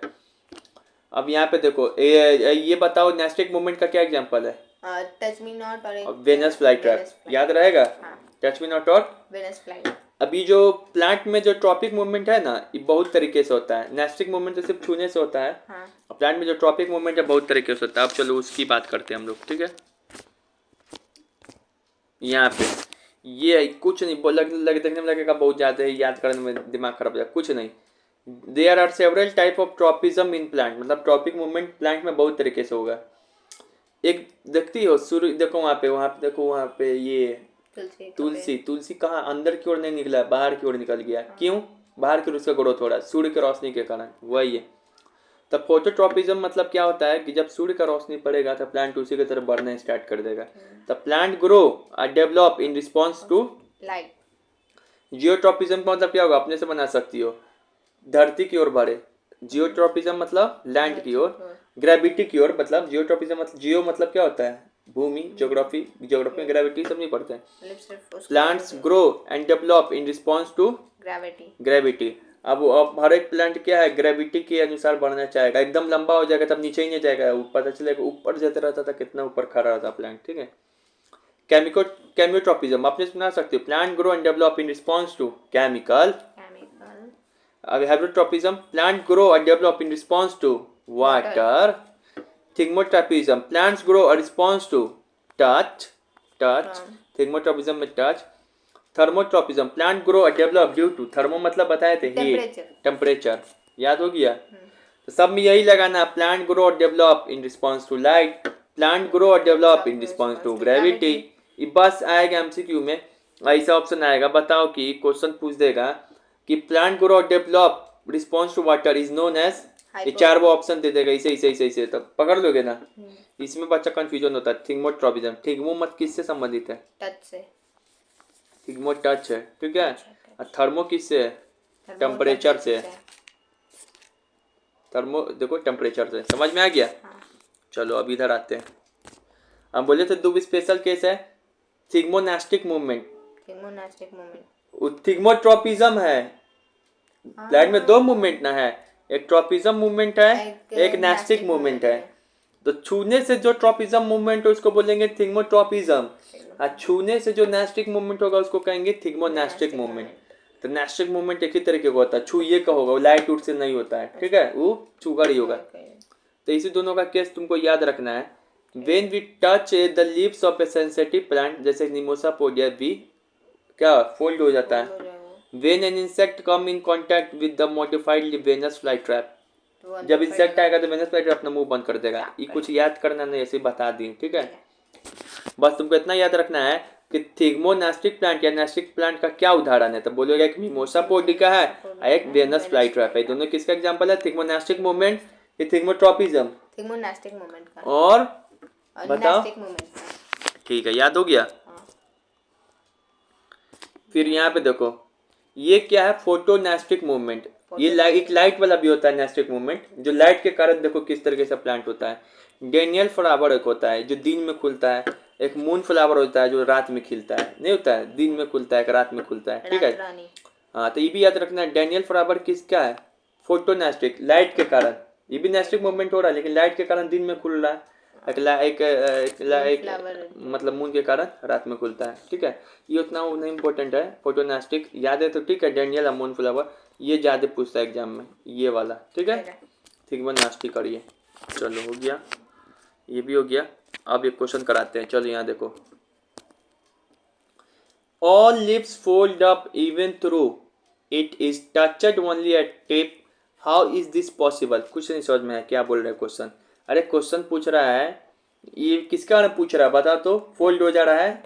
अब यहाँ पे देखो ये बताओ नेस्टिक मूवमेंट का क्या एग्जांपल है, टच मी नॉट और वेनस फ्लाई ट्रैप, याद रहेगा, टच मी नॉट और वेनस फ्लाई, अभी जो प्लांट में जो ट्रॉपिक मूवमेंट है ना, ये बहुत तरीके से होता है। नेस्टिक मूवमेंट तो सिर्फ छूने से होता है, हाँ और प्लांट में जो ट्रॉपिक मूवमेंट है बहुत तरीके से होता है। अब चलो उसकी बात करते हैं हम लोग, ठीक है। यहाँ पे ये कुछ नहीं देखने में लगेगा बहुत ज़्यादा है, याद करने में दिमाग खराब हो जाएगा, कुछ नहीं। There are several type of tropism in plant, मतलब ट्रॉपिक मूवमेंट प्लांट में बहुत तरीके से होगा। एक देखती हो सूर्य, देखो वहाँ पे देखो वहाँ पे ये तुलसी का तुलसी तुलसी कहाँ अंदर की ओर नहीं निकला, बाहर की ओर निकल गया। क्यों? बाहर की ओर उसका ग्रोथ हो रहा है सूर्य की रोशनी के कारण, वही है। तब फोटोट्रॉपिज्म मतलब क्या होता है कि जब सूर्य का रोशनी पड़ेगा तो प्लांट उसी की तरफ बढ़ना स्टार्ट कर देगा। द प्लांट ग्रो और develop in response to light. Geotropism का मतलब क्या होगा, अपने से बना सकती हो, धरती की ओर बढ़े। जियोट्रॉपिज्म मतलब लैंड की ओर, ग्रेविटी की ओर, मतलब जियोट्रॉपिज्म मतलब जियो मतलब क्या होता है, भूमि, ज्योग्राफी, ज्योग्राफी में ग्रेविटी सब नहीं पढ़ते हैं। मतलब सिर्फ उसको plants grow and develop in response to gravity. Gravity. अब हर एक प्लांट क्या है, ग्रेविटी के अनुसार बढ़ना चाहेगा। एकदम लंबा हो जाएगा तब नीचे ही नहीं जाएगा, पता चलेगा ऊपर जाता रहता था, कितना ऊपर खड़ा रहता प्लांट, ठीक है। केमियोट्रॉपिज्म आपने सुना सकते हो, plant grow and develop in response to chemical. Chemical. अब hydrotropism, plant grow and develop in response to water. Thigmotropism, plants grow और रिस्पॉन्स टू टच। थिग्मोट्रॉपिज्म में टच। थर्मोट्रॉपिज्म, प्लांट ग्रो और डेवलप ड्यू टू, थर्मो मतलब बताए थे heat, temperature, याद हो गया। तो सब में यही लगाना, प्लांट ग्रो और develop in response to light, plant grow और develop in response to gravity. ये बस आएगा एमसीक्यू में, ऐसा ऑप्शन आएगा, बताओ कि क्वेश्चन पूछ देगा कि प्लांट ग्रो और develop response to water is known as, ये चार वो ऑप्शन दे देगा ऐसे तब पकड़ लोगे ना। इसमें बच्चा कंफ्यूजन होता है। थिग्मोट्रॉपिज्म, थिग्मो मत किससे संबंधित है, टच से। थिग्मो टच है, ठीक है। और थर्मो किससे है, टेम्परेचर से। थर्मो देखो टेम्परेचर से, समझ में आ गया। चलो अब इधर आते हैं। हम बोले थे दो स्पेशल केस है, थिग्मोनास्टिक मूवमेंट, थिग्मोनास्टिक मूवमेंट, थिग्मोट्रॉपिज्म है। प्लांट में दो मूवमेंट ना है, एक ट्रॉपिज्म मूवमेंट है, एक नास्टिक मूवमेंट है। तो छूने से जो ट्रॉपिज्म मूवमेंट है उसको बोलेंगे थिग्मोट्रॉपिज्म, और छूने से जो नास्टिक मूवमेंट होगा उसको कहेंगे थिग्मोनास्टिक मूवमेंट। तो नास्टिक मूवमेंट एक ही तरीके का होता है, छूए का होगा, वो लाइट उठ से नहीं होता है, ठीक है, वो छूकर ही होगा। तो इसी दोनों का केस तुमको याद रखना है। When we touch the leaves of a sensitive plant, जैसे निमोसा पोडिया भी क्या फोल्ड हो जाता है। When an insect come in contact with the modified Venus flytrap, जब इंसेक्ट आएगा तो वेनस फ्लाईट्रैप अपना मुंह बंद कर देगा। ये कुछ याद करना नहीं, ऐसे बता दिए, ठीक है। बस तुमको इतना याद रखना है कि थिग्मोनास्टिक प्लांट या नास्टिक प्लांट का क्या उदाहरण है, तो बोलोगे एक मिमोसा पोडिका है और एक वेनस फ्लाईट्रैप है। दोनों किसका एग्जांपल है, थिग्मोनास्टिक मूवमेंट, ये थिग्मोट्रॉपिज्म, थिग्मोनास्टिक मूवमेंट का, और बताओ, नास्टिक मूवमेंट का। ठीक है, याद हो गया। फिर यहाँ पे देखो ये क्या है, फोटोनास्टिक मूवमेंट। ये एक लाइट वाला भी होता है नास्टिक मूवमेंट, जो लाइट के कारण देखो किस तरीके से प्लांट होता है। डेनियल फ्लावर एक होता है जो दिन में खुलता है, एक मून फ्लावर होता है जो रात में खिलता है, नहीं होता है, दिन में खुलता है रात में खुलता है, ठीक है। हाँ, तो ये भी याद रखना है, डेनियल फ्लावर किसका है, फोटोनास्टिक, लाइट के कारण। ये भी नास्टिक मूवमेंट हो रहा है लेकिन लाइट के कारण दिन में खुल रहा है, एक मतलब मून के कारण रात में खुलता है, ठीक है। ये उतना वो नहीं इम्पोर्टेंट है, फोटोनास्टिक याद है तो ठीक है, डेनियल और मून फ्लावर ये ज़्यादा पूछता है एग्जाम में, ये वाला, ठीक है। थिग्मोनास्टिक करिए, चलो हो गया, ये भी हो गया। अब एक क्वेश्चन कराते हैं, चलो यहाँ देखो, all leaves fold up even through it is touched only at tip, how is this possible. कुछ नहीं समझ में है क्या बोल रहे हैं क्वेश्चन। अरे क्वेश्चन पूछ रहा है, ये किसके बारे में पूछ रहा है बता तो, फोल्ड हो जा रहा है,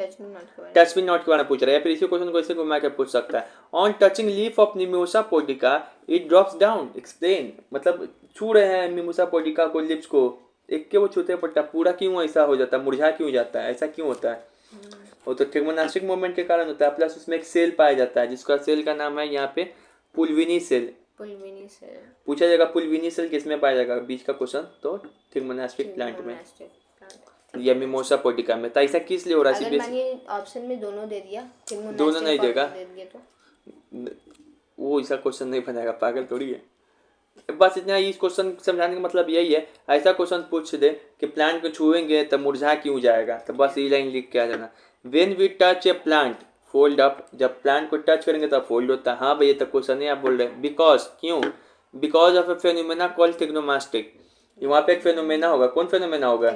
टच मी नॉट के बारे में पूछ रहा है, या फिर इसी क्वेश्चन को ऐसे घुमा के पूछ सकता है। On touching leaf of mimosa pudica it drops down, explain, मतलब छू रहे हैं मिमोसा पोडिका को, लिप्स को, एक के वो छूते पट्टा पूरा क्यों ऐसा हो जाता है, मुरझा क्यों जाता है, ऐसा क्यों होता है, वो तो थिग्मोनास्टिक मूवमेंट के कारण होता है। प्लस उसमें एक सेल पाया जाता है जिसका सेल का नाम है यहाँ पे पुलविनी सेल। पुलविनी सेल पूछा जाएगा पुलविनी सेल किसमें पाया जाएगा बीच का क्वेश्चन, तो थिग्मोनास्टिक प्लांट में या मिमोसा पोडिका में। तो ऐसा किस लिए हो रहा है, अगर मानिए ऑप्शन में दोनों दे दिया, दोनों नहीं देगा, तो वो ऐसा क्वेश्चन नहीं बनाएगा, पागल थोड़ी है। बस इतना, इस क्वेश्चन समझाने का मतलब यही है, ऐसा क्वेश्चन पूछ दे कि प्लांट को छुएंगे तो मुरझा क्यों जाएगा, तो बस ये लाइन लिख के आ जाना। When we touch a plant fold up, जब प्लांट को टच करेंगे तब फोल्ड होता है। हाँ भैया, तक क्वेश्चन है, आप बोल रहे हैं बिकॉज, क्यों, because of a phenomena called thigmonastic. वहाँ पे एक फेनोमेना होगा, कौन फेनोमेना होगा,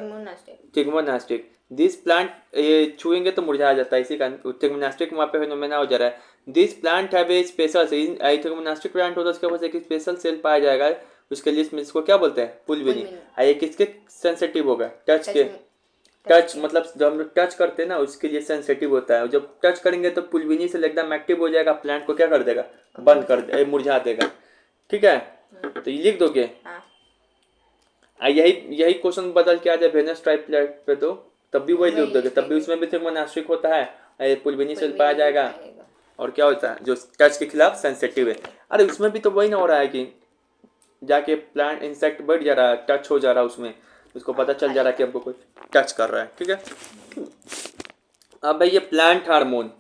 थिग्मोनास्टिक। दिस प्लांट, ये छुएंगे तो मुरझा जाता है, इसी का थिग्मोनास्टिक वहाँ पे फेनोमेना हो जा रहा है। This plant have a special, thigmonastic plant होता है, उसके पास एक स्पेशल सेल पाया जाएगा, उसके लिए इसको क्या बोलते हैं, पुलविनी। ये किसके सेंसिटिव होगा, टच के, टच मतलब जब हम लोग टच करते हैं ना उसके लिए सेंसिटिव होता है, जब टच करेंगे तो पुलविनी से एकदम एक्टिव हो जाएगा, प्लांट को क्या कर देगा, बंद कर दे, मुरझा देगा। ठीक है, तो ये लिख दोगे। यही क्वेश्चन बदल के आ जाए वेनस टाइप प्लेट पे तो तब भी वही लिख दोगे, तब भी उसमें भी थिग्मोनास्टिक होता है, पुलविनी सेल पाया जाएगा, और क्या होता है जो टच के खिलाफ सेंसिटिव है। अरे उसमें भी तो वही ना हो रहा है कि जाके प्लांट इंसेक्ट बढ़ जा रहा है, टच हो जा रहा है उसमें, उसको पता चल जा रहा है कि हमको कोई टच कर रहा है। ठीक है, अब भाई ये प्लांट हार्मोन,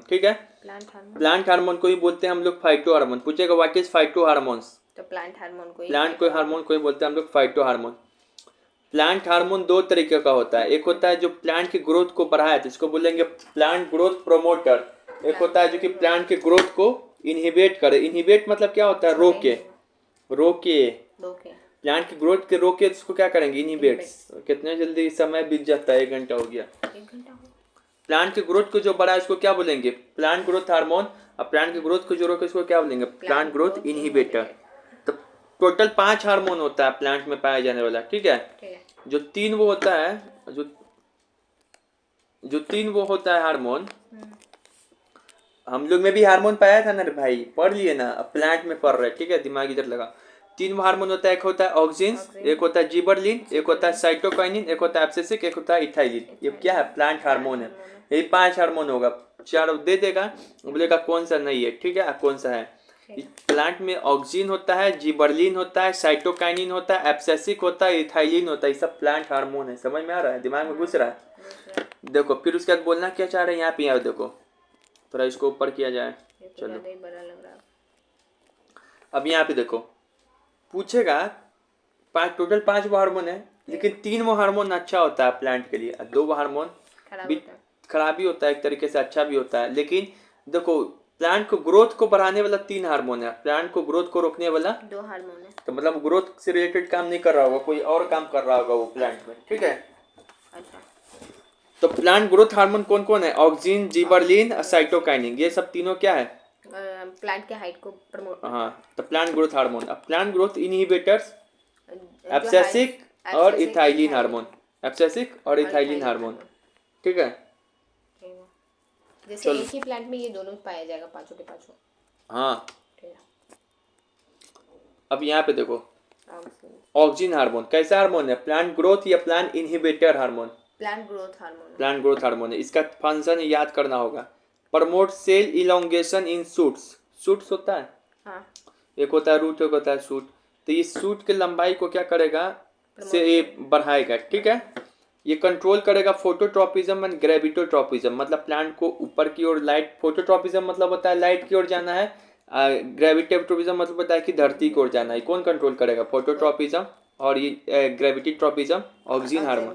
ठीक है, प्लांट हार्मोन को ही बोलते हैं हम लोग फाइटो हार्मोन। पूछेगा व्हाट इज फाइटो हार्मोन्स, तो प्लांट हार्मोन को ही बोलते हैं हम लोग फाइटो हार्मोन। प्लांट हार्मोन दो तरीके का होता है, एक होता है जो प्लांट की ग्रोथ को बढ़ाए तो इसको बोलेंगे प्लांट ग्रोथ प्रोमोटर, एक होता है जो कि प्लांट के ग्रोथ को इनहिबिट करे। इनहिबिट मतलब क्या होता है, रोके प्लांट की ग्रोथ के रोके, इसको क्या करेंगे, इनहिबिट। कितने जल्दी समय बीत जाता है, 1 घंटा हो गया। प्लांट की ग्रोथ को जो बढ़ाए उसको क्या बोलेंगे, प्लांट ग्रोथ हार्मोन। अब प्लांट की ग्रोथ को जो रोके उसको क्या बोलेंगे, प्लांट ग्रोथ इनहिबिटर। तो टोटल 5 हार्मोन होता है प्लांट में पाया जाने वाला। ठीक है, जो 3 वो होता है, जो 3 वो होता है हार्मोन, हम लोग में भी हार्मोन पाया था ना रे भाई, पढ़ लिए ना, अब प्लांट में पढ़ रहे। ठीक है, दिमाग इधर लगा। 3 हार्मोन होता है, एक होता है ऑक्सिन, एक होता है जिबरलिन, एक होता है साइटोकाइनिन, एक होता है एब्सिसिक, एक होता है इथाइलिन। ये क्या है, प्लांट हार्मोन है। यही 5 हार्मोन होगा, 4 दे देगा, बोलेगा कौन सा नहीं है। ठीक है, कौन सा है, प्लांट में ऑक्सिन होता है, जिबरलिन होता है, साइटोकाइनिन होता है, एब्सिसिक होता है, इथाइलिन होता है। ये सब प्लांट हार्मोन है। समझ में आ रहा है, दिमाग में घुस रहा है। देखो फिर उसके बाद बोलना क्या चाह रहे हैं, यहाँ पे देखो थोड़ा इसको ऊपर किया जाए, चलो अब यहाँ पे देखो, पूछेगा टोटल 5 वो हार्मोन है, लेकिन 3 वो हार्मोन अच्छा होता है प्लांट के लिए, 2 वो हार्मोन खराब भी होता है, एक तरीके से अच्छा भी होता है। लेकिन देखो प्लांट को ग्रोथ को बढ़ाने वाला 3 हार्मोन है, प्लांट को ग्रोथ को रोकने वाला 2 हार्मोन है। तो मतलब ग्रोथ से रिलेटेड काम नहीं कर रहा होगा, कोई और काम कर रहा होगा वो प्लांट में। ठीक है, अच्छा, तो प्लांट ग्रोथ हार्मोन कौन कौन है, ऑक्सिन, जिबरलिन, साइटोकाइनिन, ये सब तीनों क्या है, प्लांट के हाइट को प्रमोट। हाँ, तो प्लांट ग्रोथ हार्मोन। अब प्लांट ग्रोथ इनहिबिटर्स एब्सिसिक और इथाइलिन हार्मोन, एब्सिसिक और इथाइलिन हार्मोन। ठीक है, जैसे एक ही प्लांट में ये दोनों पाया जाएगा, पांचों के पांचों। हाँ, अब यहाँ पे देखो ऑक्सिन हार्मोन कैसा हार्मोन है, प्लांट ग्रोथ या plant inhibitor hormone, plant growth hormone. Plant growth hormone है। इसका फंक्शन याद करना होगा, promote cell elongation in shoots होता है, हाँ, एक होता है रूट, एक होता है सूट। तो ये सूट के लंबाई को क्या करेगा, से ये बढ़ाएगा। ठीक है, ये कंट्रोल करेगा फोटोट्रॉपिज्म एंड ग्रेविटोट्रॉपिज्म, मतलब प्लांट को ऊपर की ओर लाइट, फोटोट्रॉपिज्म मतलब होता है लाइट की ओर जाना है, ग्रेविटेट्रोपिज्म मतलब होता है कि धरती की ओर जाना है। कौन कंट्रोल करेगा, फोटोट्रॉपिज्म, और ये gravitropism auxin hormone.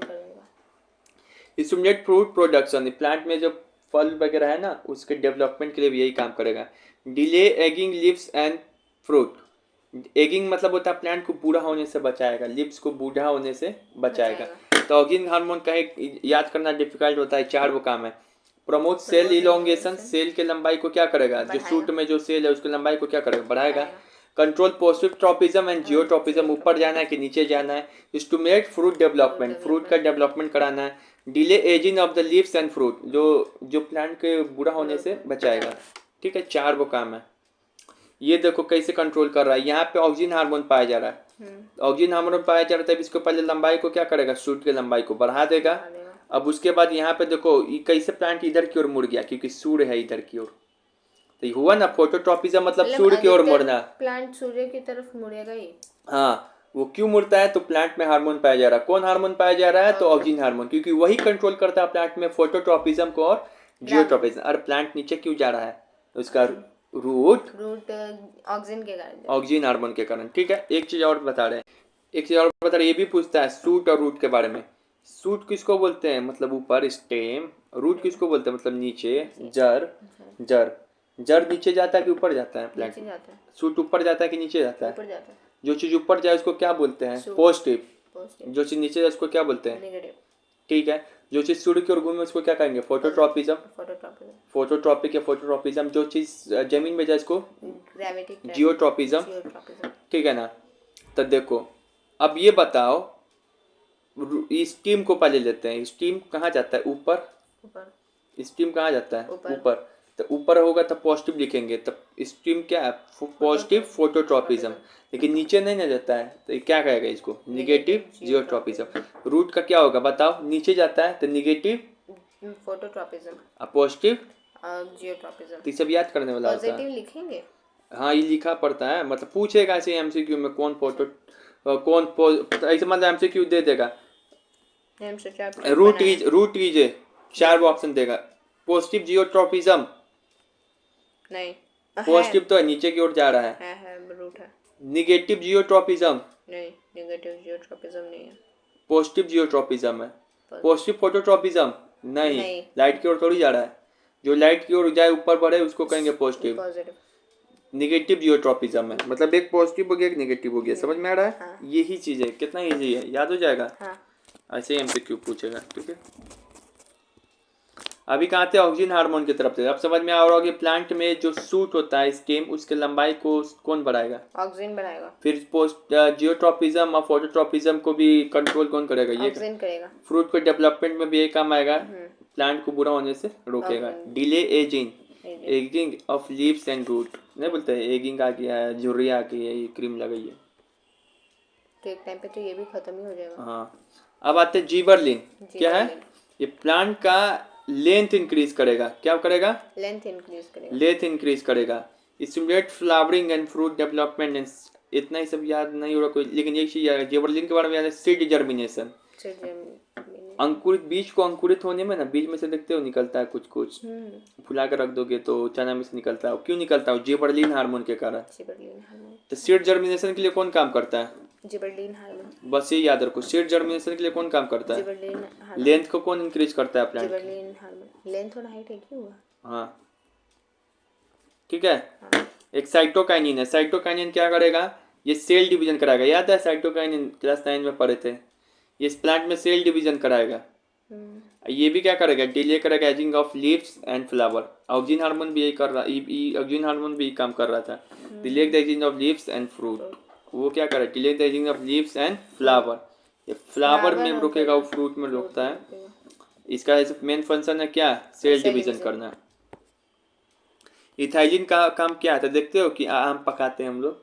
Stimulate fruit production, plant में जो फल वगैरह है ना उसके डेवलपमेंट के लिए भी यही काम करेगा। डिले एगिंग लिव्स एंड फ्रूट, एगिंग मतलब होता है प्लांट को बूढ़ा होने से बचाएगा, लिप्स को बूढ़ा होने से बचाएगा। तो ऑक्सिन हार्मोन का एक याद करना डिफिकल्ट होता है, 4 वो काम है। प्रमोट सेल इलोंगेशन, सेल के लंबाई को क्या करेगा, जो सूट में जो सेल है उसकी लंबाई को क्या करेगा, बढ़ाएगा। कंट्रोल पोसिट्रोपिज्म एंड जियोट्रोपिज्म, ऊपर जाना है कि नीचे जाना है। स्टिमुलेट फ्रूट डेवलपमेंट, फ्रूट का डेवलपमेंट कराना है। Delay ageing of the leaves and fruit, जो प्लांट के बूढ़ा होने से बचाएगा। ठीक है, 4 वो काम है। ये देखो कैसे कंट्रोल कर रहा है, यहाँ पे ऑक्सिन हार्मोन पाया जा रहा है, ऑक्सिन हार्मोन पाया जा रहा है, इसको पहले लंबाई को क्या करेगा, सूट की लंबाई को बढ़ा देगा। अब उसके बाद यहाँ पे देखो कैसे प्लांट इधर की ओर मुड़ गया, क्योंकि सूर्य है इधर की ओर, तो ये हुआ ना फोटोट्रॉपिज्म, मतलब सूर्य की ओर मुड़ना, प्लांट सूर्य की तरफ मुड़ेगा ही। हाँ, वो क्यों मुड़ता है, तो प्लांट में हार्मोन पाया जा रहा है। कौन हार्मोन पाया जा रहा है, तो ऑक्सिन हार्मोन, क्योंकि वही कंट्रोल करता है प्लांट में फोटोट्रॉपिज्म को और जियोट्रॉपिज्म। और प्लांट नीचे क्यों जा रहा है, उसका रूट ऑक्सिन के कारण, ऑक्सिन हार्मोन के कारण। ठीक है, एक चीज और बता रहे हैं, ये भी पूछता है सूट और रूट के बारे में। सूट किसको बोलते हैं, मतलब ऊपर स्टेम, रूट किसको बोलते हैं, मतलब नीचे, जड़, जड़, जड़ नीचे जाता है कि ऊपर जाता है प्लांट, नीचे जाता है, शूट ऊपर जाता है कि नीचे जाता है, ऊपर जाता है, जो चीज ऊपर जाए उसको क्या बोलते हैं, Shoot. पॉजिटिव, पॉजिटिव, जो चीज नीचे जाए उसको क्या बोलते हैं, नेगेटिव, ठीक है, जो चीज सूर्य की ओर घूमे उसको क्या कहेंगे, फोटोट्रॉपिज्म, फोटोट्रॉपिज्म, फोटोट्रॉपिक या फोटोट्रॉपिज्म, जो चीज जमीन में जाए इसको ग्रेविटी, जियोट्रॉपिज्म, जियोट्रॉपिज्म। ठीक है ना। तो देखो अब ये बताओ, स्टीम को पहले लेते हैं, स्टीम कहाँ जाता है, ऊपर, ऊपर, स्टीम कहाँ जाता है, ऊपर। ऊपर, तो ऊपर होगा तो पॉजिटिव लिखेंगे, तब स्टीम क्या है, पॉजिटिव फोटोट्रॉपिज्म, लेकिन नीचे नहीं ना जाता है तो ये क्या कहेगा इसको, निगेटिव जियोट्रॉपिज्म। रूट का क्या होगा बताओ, नीचे जाता है तो निगेटिव फोटोट्रॉपिज्म, पॉजिटिव, जियोट्रॉपिज्म। तो ये सब याद करने वाला होता है। पॉजिटिव लिखेंगे, हाँ ये लिखा पड़ता है, मतलब पूछेगा ऐसे एमसीक्यू में कौन फोटो ऐसे, मतलब एमसीक्यू दे देगा, हम सोचा रूट इज 4 ऑप्शन देगा, पॉजिटिव जियोट्रॉपिज्म, नहीं, पॉजिटिव तो है नीचे की ओर जा रहा है, है रूट है, निगेटिव जियोट्रॉपिज्म, नहीं, नेगेटिव जियोट्रॉपिज्म नहीं है, पॉजिटिव जियोट्रॉपिज्म है, पॉजिटिव फोटोट्रॉपिज्म नहीं, नहीं। लाइट की ओर थोड़ी जा रहा है, जो लाइट की ओर जाए ऊपर बढ़े उसको कहेंगे पॉजिटिव, पॉजिटिव, निगेटिव जियोट्रॉपिज्म है, मतलब एक पॉजिटिव हो गया एक निगेटिव हो गया, समझ में आ रहा है। हाँ। यही चीज है, कितना इजी है, याद हो जाएगा, हाँ, ऐसे ही एमसीक्यू पूछेगा, ठीक है। अभी कहाँ थे, ऑक्सीजन हार्मोन की तरफ से, अब समझ में आ रहा होगा, प्लांट में जो सूट होता है स्टेम, उसके लंबाई को कौन बढ़ाएगा, ऑक्सीजन बढ़ाएगा, फिर पोस्ट जियोट्रॉपिज्म और फोटोट्रॉपिज्म को भी कंट्रोल कौन करेगा, ये ऑक्सीजन करेगा, फ्रूट के डेवलपमेंट में भी यही काम आएगा, प्लांट को बुरा होने से रोकेगा, delay ageing, ageing of leaves and root, नहीं बोलते एजिंग आ गया है, झुर्रियाँ आ गई है, ये क्रीम लगाई है, तो एक टाइम पे तो ये भी खत्म ही हो जाएगा। हाँ। अब आते हैं जीबरलिन, क्या है, ये प्लांट का लेंथ इंक्रीज करेगा, क्या करेगा, लेंथ इंक्रीज करेगा, लेंथ इंक्रीज करेगा, stimulate flowering and fruit development and, इतना ही सब याद नहीं हो रहा कोई, लेकिन एक चीज याद है जीबरलिन के बारे में याद है, सीड जर्मिनेशन, अंकुरित बीज को अंकुरित होने में ना, बीज में से देखते हो निकलता है कुछ कुछ, फुला कर रख दोगे तो चना में से निकलता है, क्यों निकलता है, जिबरलिन हार्मोन के कारण। जिबरलिन हार्मोन, तो सीड जर्मिनेशन के लिए कौन काम करता है, जिबरलिन हार्मोन, बस ये याद रखो, सीड जर्मिनेशन के लिए कौन काम करता है, जिबरलिन हार्मोन, लेंथ को कौन इंक्रीज करता है प्लांट, जिबरलिन हार्मोन, लेंथ और हाइट एक ही हुआ, हाँ ठीक है। एक साइटोकाइनिन है, साइटोकाइनिन क्या करेगा, ये सेल डिवीजन कराएगा, याद है साइटोकाइनिन क्लास 9 में पढ़े थे, ये इस प्लांट में सेल डिवीजन कराएगा, ये भी क्या करेगा, डिले करेगा ageing of leaves and flower, oxygen hormone भी यही कर रहा, ऑक्सीजन हार्मोन भी काम कर रहा था, delay the ageing of leaves and fruit, वो क्या करे, delay the ageing of leaves and flower, ये फ्लावर में रुकेगा, वो फ्रूट में रुकता है, इसका मेन फंक्शन है क्या, सेल डिवीजन करना। इथाइलिन का काम क्या है, तो देखते हो कि आम पकाते हैं हम लोग,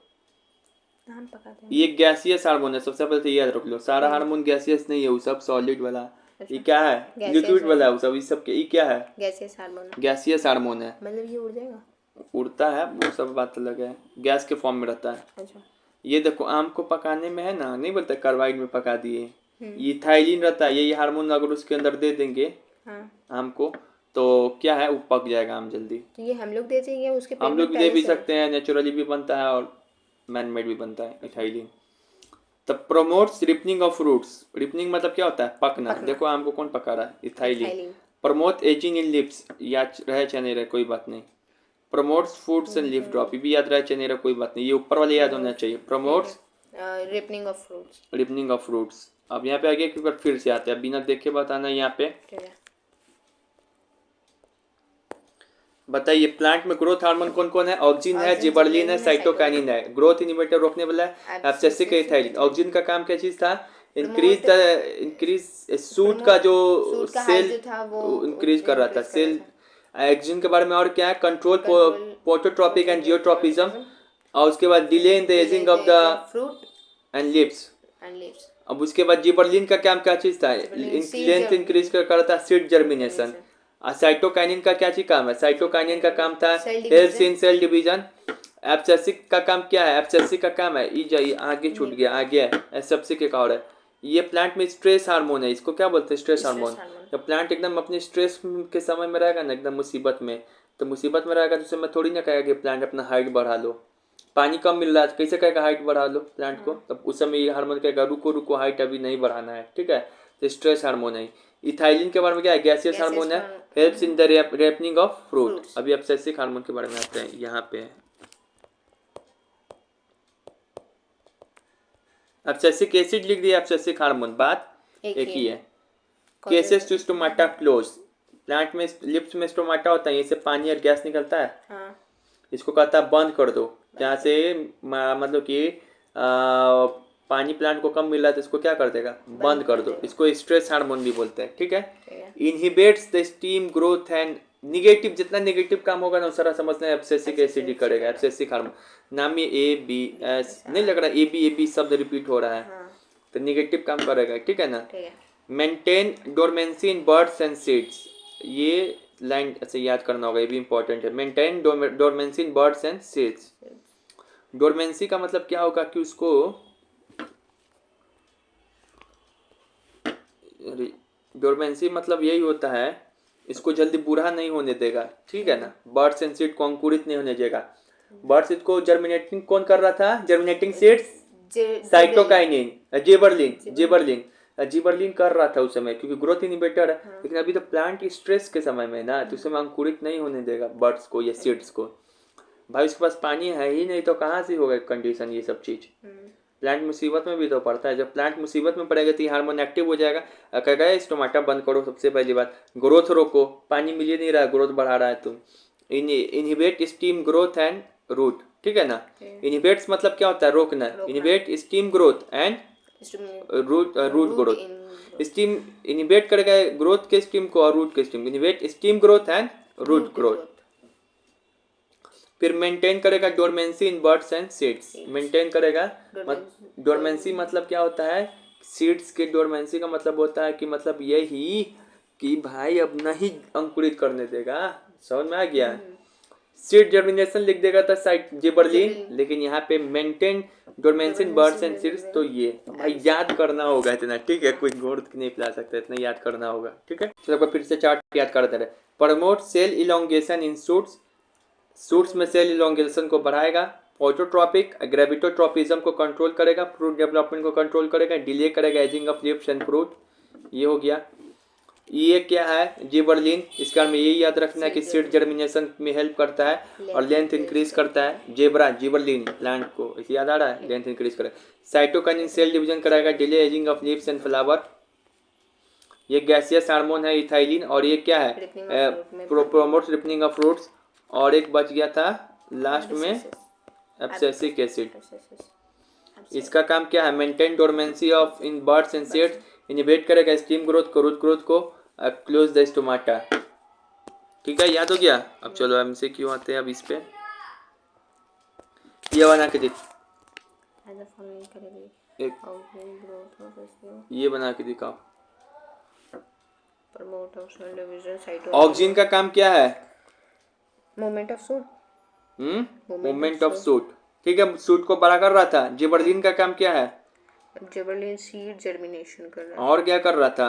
हम पकाते हैं, ये गैसियस हार्मोन है, सबसे पहले तो याद रख लो, सारा हार्मोन गैसियस नहीं है, वो सब सॉलिड वाला, ये क्या है, लिक्विड वाला है वो सब, इस सब के ये क्या है, गैसियस हार्मोन, गैसियस हार्मोन है, मतलब ये उड़ जाएगा, उड़ता है वो सब बात अलग है, गैस के फॉर्म में रहता है। अच्छा, ये देखो आम को पकाने में है ना, नहीं बोलते कार्बाइड में पका दिए, ये थाइलिन रहता है, ये हार्मोन अगर उसके अंदर दे देंगे आम को तो क्या है, वो पक जाएगा आम जल्दी। तो ये हम लोग देते हैं या उसके हम लोग दे भी सकते हैं, नेचुरली भी बनता है और मैन मेड भी बनता है इथाइलिन। तब promotes ripening of fruits, ripening मतलब क्या होता है, पकना। देखो आम को कौन पका रहा है, इथाइलिन। प्रमोट एजिंग इन लिप्स, याद रहे चाहे नहीं रहे कोई बात नहीं। Promotes foods and lip drop, ये भी याद रहे चाहे नहीं रहे कोई बात नहीं, ये ऊपर वाले याद होना चाहिए। Promotes ripening of fruits, ripening of fruits. अब यहाँ पे आगे एक बार फिर से आते हैं, बिना देखे बताना यहाँ पे। बताइए प्लांट में ग्रोथ हार्मोन कौन कौन है, ऑक्सिन है, जिबरलिन है, साइटोकाइनिन है। ग्रोथ इनिबिटर रोकने वाला है एब्सिसिक एथिलीन। ऑक्सिन का काम क्या चीज था, इंक्रीज सूट का जो सेल इंक्रीज कर रहा था सेल। ऑक्सिन के बारे में और क्या है, कंट्रोल पोटोट्रोपिक एंड जियोट्रोपिज्म। और उसके बाद delay in the ageing of the fruit and lips. अब उसके बाद जिबरलिन का काम क्या चीज था, लेंथ इंक्रीज कर रहा था, सीड जर्मिनेशन। साइटोकाइनिन का क्या चीज काम है, साइटोकाइनिन का काम था help in cell division. Abscisic का काम क्या है, एब्सिसिक का काम है ई आगे छूट गया, आगे है एब्सिसिक एक और है। ये प्लांट में स्ट्रेस हार्मोन है, इसको क्या बोलते हैं, स्ट्रेस हार्मोन। जब प्लांट एकदम अपने स्ट्रेस के समय में रहेगा ना, एकदम मुसीबत में, तो मुसीबत में रहेगा तो उसे मैं थोड़ी ना कहेगा कि प्लांट अपना हाइट बढ़ा लो। पानी कम मिल रहा है कैसे कहेगा हाइट बढ़ा लो प्लांट को, तब उस समय ये हार्मोन कहेगा रुको रुको हाइट अभी नहीं बढ़ाना है, ठीक है। तो स्ट्रेस हार्मोन है इथाइलिन के बारे में क्या है, गैसियस Gaseous हार्मोन है, hormone. Helps in the ripening of fruit. Fruits. अभी एब्सेसिक हार्मोन के बारे में आते हैं, यहाँ पे एब्सेसिक एसिड लिख दिया, एब्सेसिक हार्मोन, बात एक ही है। Causes to stomata close, plant में लिप्स में स्टोमाटा होता है, इससे पानी और गैस निकलता है, हाँ इसको कहता है बंद कर दो, जहाँ से मतलब कि पानी प्लांट को कम मिल रहा है तो इसको क्या कर देगा, बंद कर दो, इसको स्ट्रेस हार्मोन भी बोलते हैं, ठीक है। ठीक है। Inhibits the steam growth and negative, जितना निगेटिव काम होगा ना सारा समझना है एब्सेसिक एसिड ही करेगा, एब्सेसिक हार्मोन। नाम में ABS नहीं लग रहा, AB शब्द रिपीट हो रहा है, हाँ तो निगेटिव काम करेगा, ठीक है ना। ठीक है। Maintain dormancy in buds and seeds, ये लाइन से याद करना होगा, ये भी इंपॉर्टेंट है। Maintain dormancy in buds and seeds, dormancy का मतलब क्या होगा कि उसको डोरमेंसी मतलब यही होता है, इसको जल्दी बूढ़ा नहीं होने देगा, ठीक है ना। बर्ड्स एंड सीड को अंकुरित नहीं होने देगा। बर्ड्स सीड को जर्मिनेटिंग कौन कर रहा था, जर्मिनेटिंग सीड्स साइटोकाइनिन, जिबरलिन कर रहा था उस समय, क्योंकि ग्रोथ इनहिबिटर है। लेकिन अभी तो प्लांट स्ट्रेस के समय में ना, तो उस समय अंकुरित नहीं होने देगा बर्ड्स को या सीड्स को। भाई उसके पास पानी है ही नहीं तो कहाँ से होगा कंडीशन, ये सब चीज। प्लांट मुसीबत में भी तो पड़ता है, जब प्लांट मुसीबत में पड़ेगा तो हार्मोन एक्टिव हो जाएगा, कहेगा स्टोमाटा बंद करो, सबसे पहली बात ग्रोथ रोको, पानी मिल ही नहीं रहा, ग्रोथ बढ़ा रहा है तुम। Inhibit stem growth and root, ठीक है ना। इनहिबिट्स मतलब क्या होता है, रोकना। Inhibit stem growth and root growth, stem inhibit करेगा ग्रोथ के स्टीम को और रूट के stem, inhibit stem growth and root growth. फिर मेंटेन करेगा dormancy in buds and seeds, maintain करेगा। डोरमेंसी मतलब क्या होता है, सीड्स के डोरमेंसी का मतलब होता है कि मतलब यही कि भाई अब नहीं अंकुरित करने देगा, समझ में आ गया। सीड जर्मिनेशन लिख देगा था साइट जिबरलिन, लेकिन यहाँ पे maintain dormancy in buds and seeds, तो ये भाई याद करना होगा इतना, ठीक है, कोई घोड़ नहीं पिला सकता, इतना याद करना होगा, ठीक है। चलो फिर से चार्ट याद करते रहे। Promote cell elongation in shoots, shoots में सेल इलोंगेशन को बढ़ाएगा। ऑटोट्रॉपिक ग्रेविटोट्रॉपिज्म को कंट्रोल करेगा, फ्रूट डेवलपमेंट को कंट्रोल करेगा, डिले करेगा ageing of leaves and fruit, ये हो गया। ये क्या है, जिबरलिन, इसका में यही याद रखना है कि सीड जर्मिनेशन में हेल्प करता है और लेंथ इंक्रीज करता है। जिबरलिन प्लांट को, इसे याद आ रहा है, लेंथ इंक्रीज करेगा। साइटोकाइनिन सेल डिवीजन कराएगा, delay ageing of leaves and flower. ये गैसियस हार्मोन है इथाइलिन, और ये क्या है, प्रोमोट्स रिपनिंग ऑफ फ्रूट्स। और एक बच गया था लास्ट में, एब्सेसिक एसिड, इसका काम क्या है, maintain dormancy of in buds and seeds, inhibit करेगा स्टीम ग्रोथ को, रूट ग्रोथ को, क्लोज द स्टोमाटा, ठीक है, याद हो गया। अब चलो हमसे क्यों आते हैं अब इस पे, ये बना के ये बना के दिखाओ। ऑक्सीजन का काम क्या है, movement of suit, movement of suit, ठीक है, सूट को बड़ा कर रहा था। जिबरलिन का काम क्या है, जिबरलिन सीड जर्मिनेशन कर रहा है, और क्या कर रहा था,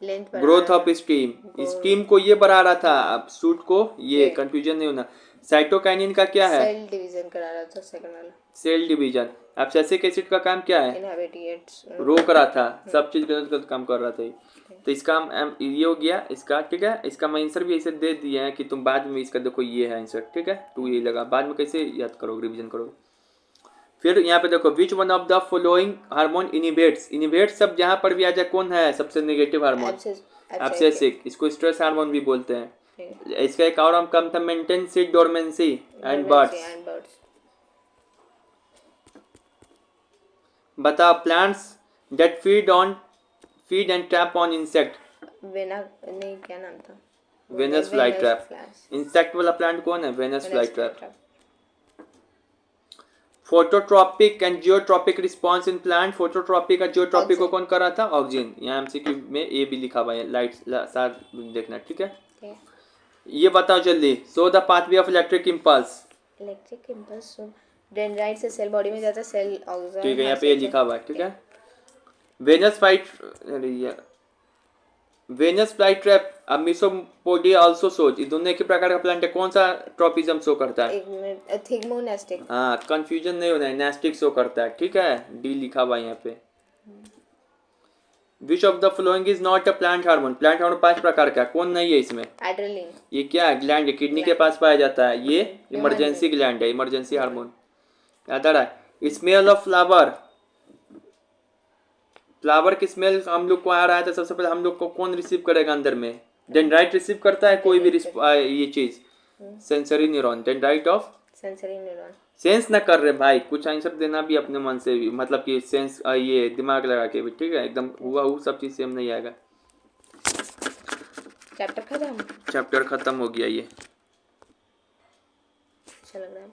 length growth of steam, steam को ये बढ़ा रहा था, अब सूट को ये कंफ्यूजन नहीं होना। साइटोकाइनिन का क्या है, सेल डिवीजन करा रहा था, सेकंड वाला सेल डिवीजन। एब्सेसिक एसिड का काम क्या है, इनहिबिट्स रोक रहा था, सब चीज गलत काम कर रहा था। तो इसका ये हो गया इसका, ठीक है। इसका मैं आंसर भी ऐसे दे दिए हैं कि तुम बाद में इसका देखो, ये है आंसर, ठीक है, 2 ये लगा, बाद में कैसे याद करोगे, रिवीजन करोगे। फिर यहाँ पे देखो, which one of the following hormone inhibits, inhibits सब जहाँ पर भी आ जाए कौन है सबसे नेगेटिव हार्मोन, एब्सेसिक, इसको स्ट्रेस हार्मोन भी बोलते हैं। इसका एक और कम था, maintain seed dormancy and buds. बताओ, plants that feed and trap on insect, नहीं क्या नाम था, वेनस फ्लाई ट्रैप। इंसेक्ट वाला प्लांट कौन है, Venus fly trap. Phototropic and geotropic response in plant, phototropic और जियोट्रॉपिक को कौन कर रहा था, ऑक्सीजन। यहाँ एमसीक्यू में ए भी लिखा हुआ है, लाइट साथ देखना, ठीक है। ये बताओ जल्दी, so the pathway of electric impulse, electric impulse dendrite से सेल बॉडी में जाता है, सेल ऑक्सीजन, ठीक है, यहाँ पे ये लिखा हुआ है, ठीक है। वेनस फ्लाई ट्रैप, अब मिसोपोडिया आल्सो शोज, ये दोनों एक ही प्रकार का प्लांट है, कौन सा ट्रॉपिज्म शो करता है, एक मिनट, थिग्मोनेस्टिक, हाँ, कंफ्यूजन नहीं होना है, नेस्टिक शो करता है, ठीक है, डी लिखा हुआ यहाँ पे। Which of the following is not a plant hormone? Plant hormone 5 प्रकार का, कौन नहीं है इसमें? एड्रेनलिन, ये क्या है? ग्लैंड है, किडनी के पास पाया जाता है, ये इमरजेंसी ग्लैंड है, इमरजेंसी हार्मोन। याद आ रहा है? स्मेल ऑफ फ्लावर, फ्लावर की स्मेल हम लोग को आ रहा है तो सबसे पहले हम लोग को कौन रिसीव करेगा अंदर में? डेंड्राइट रिसीव करता है कोई भी ये चीज, sensory neuron, dendrite of sensory neuron. Sense ना कर रहे भाई, कुछ आंसर देना भी अपने मन से भी, मतलब कि सेंस ये दिमाग लगा के भी, ठीक है? एकदम हुआ वो सब चीज सेम नहीं आएगा। चैप्टर खत्म, चैप्टर खत्म हो गया, ये अच्छा लग रहा है।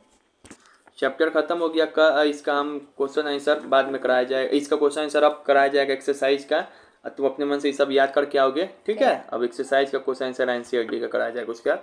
चैप्टर खत्म हो गया का। इसका हम क्वेश्चन आंसर बाद में कराया जाएगा, इसका क्वेश्चन आंसर अब कराया जाएगा एक्सरसाइज का। तो अपने मन से ये सब याद करके आओगे, ठीक है? अब एक्सरसाइज का क्वेश्चन आंसर एनसीईआरटी का कराया जाएगा उसका।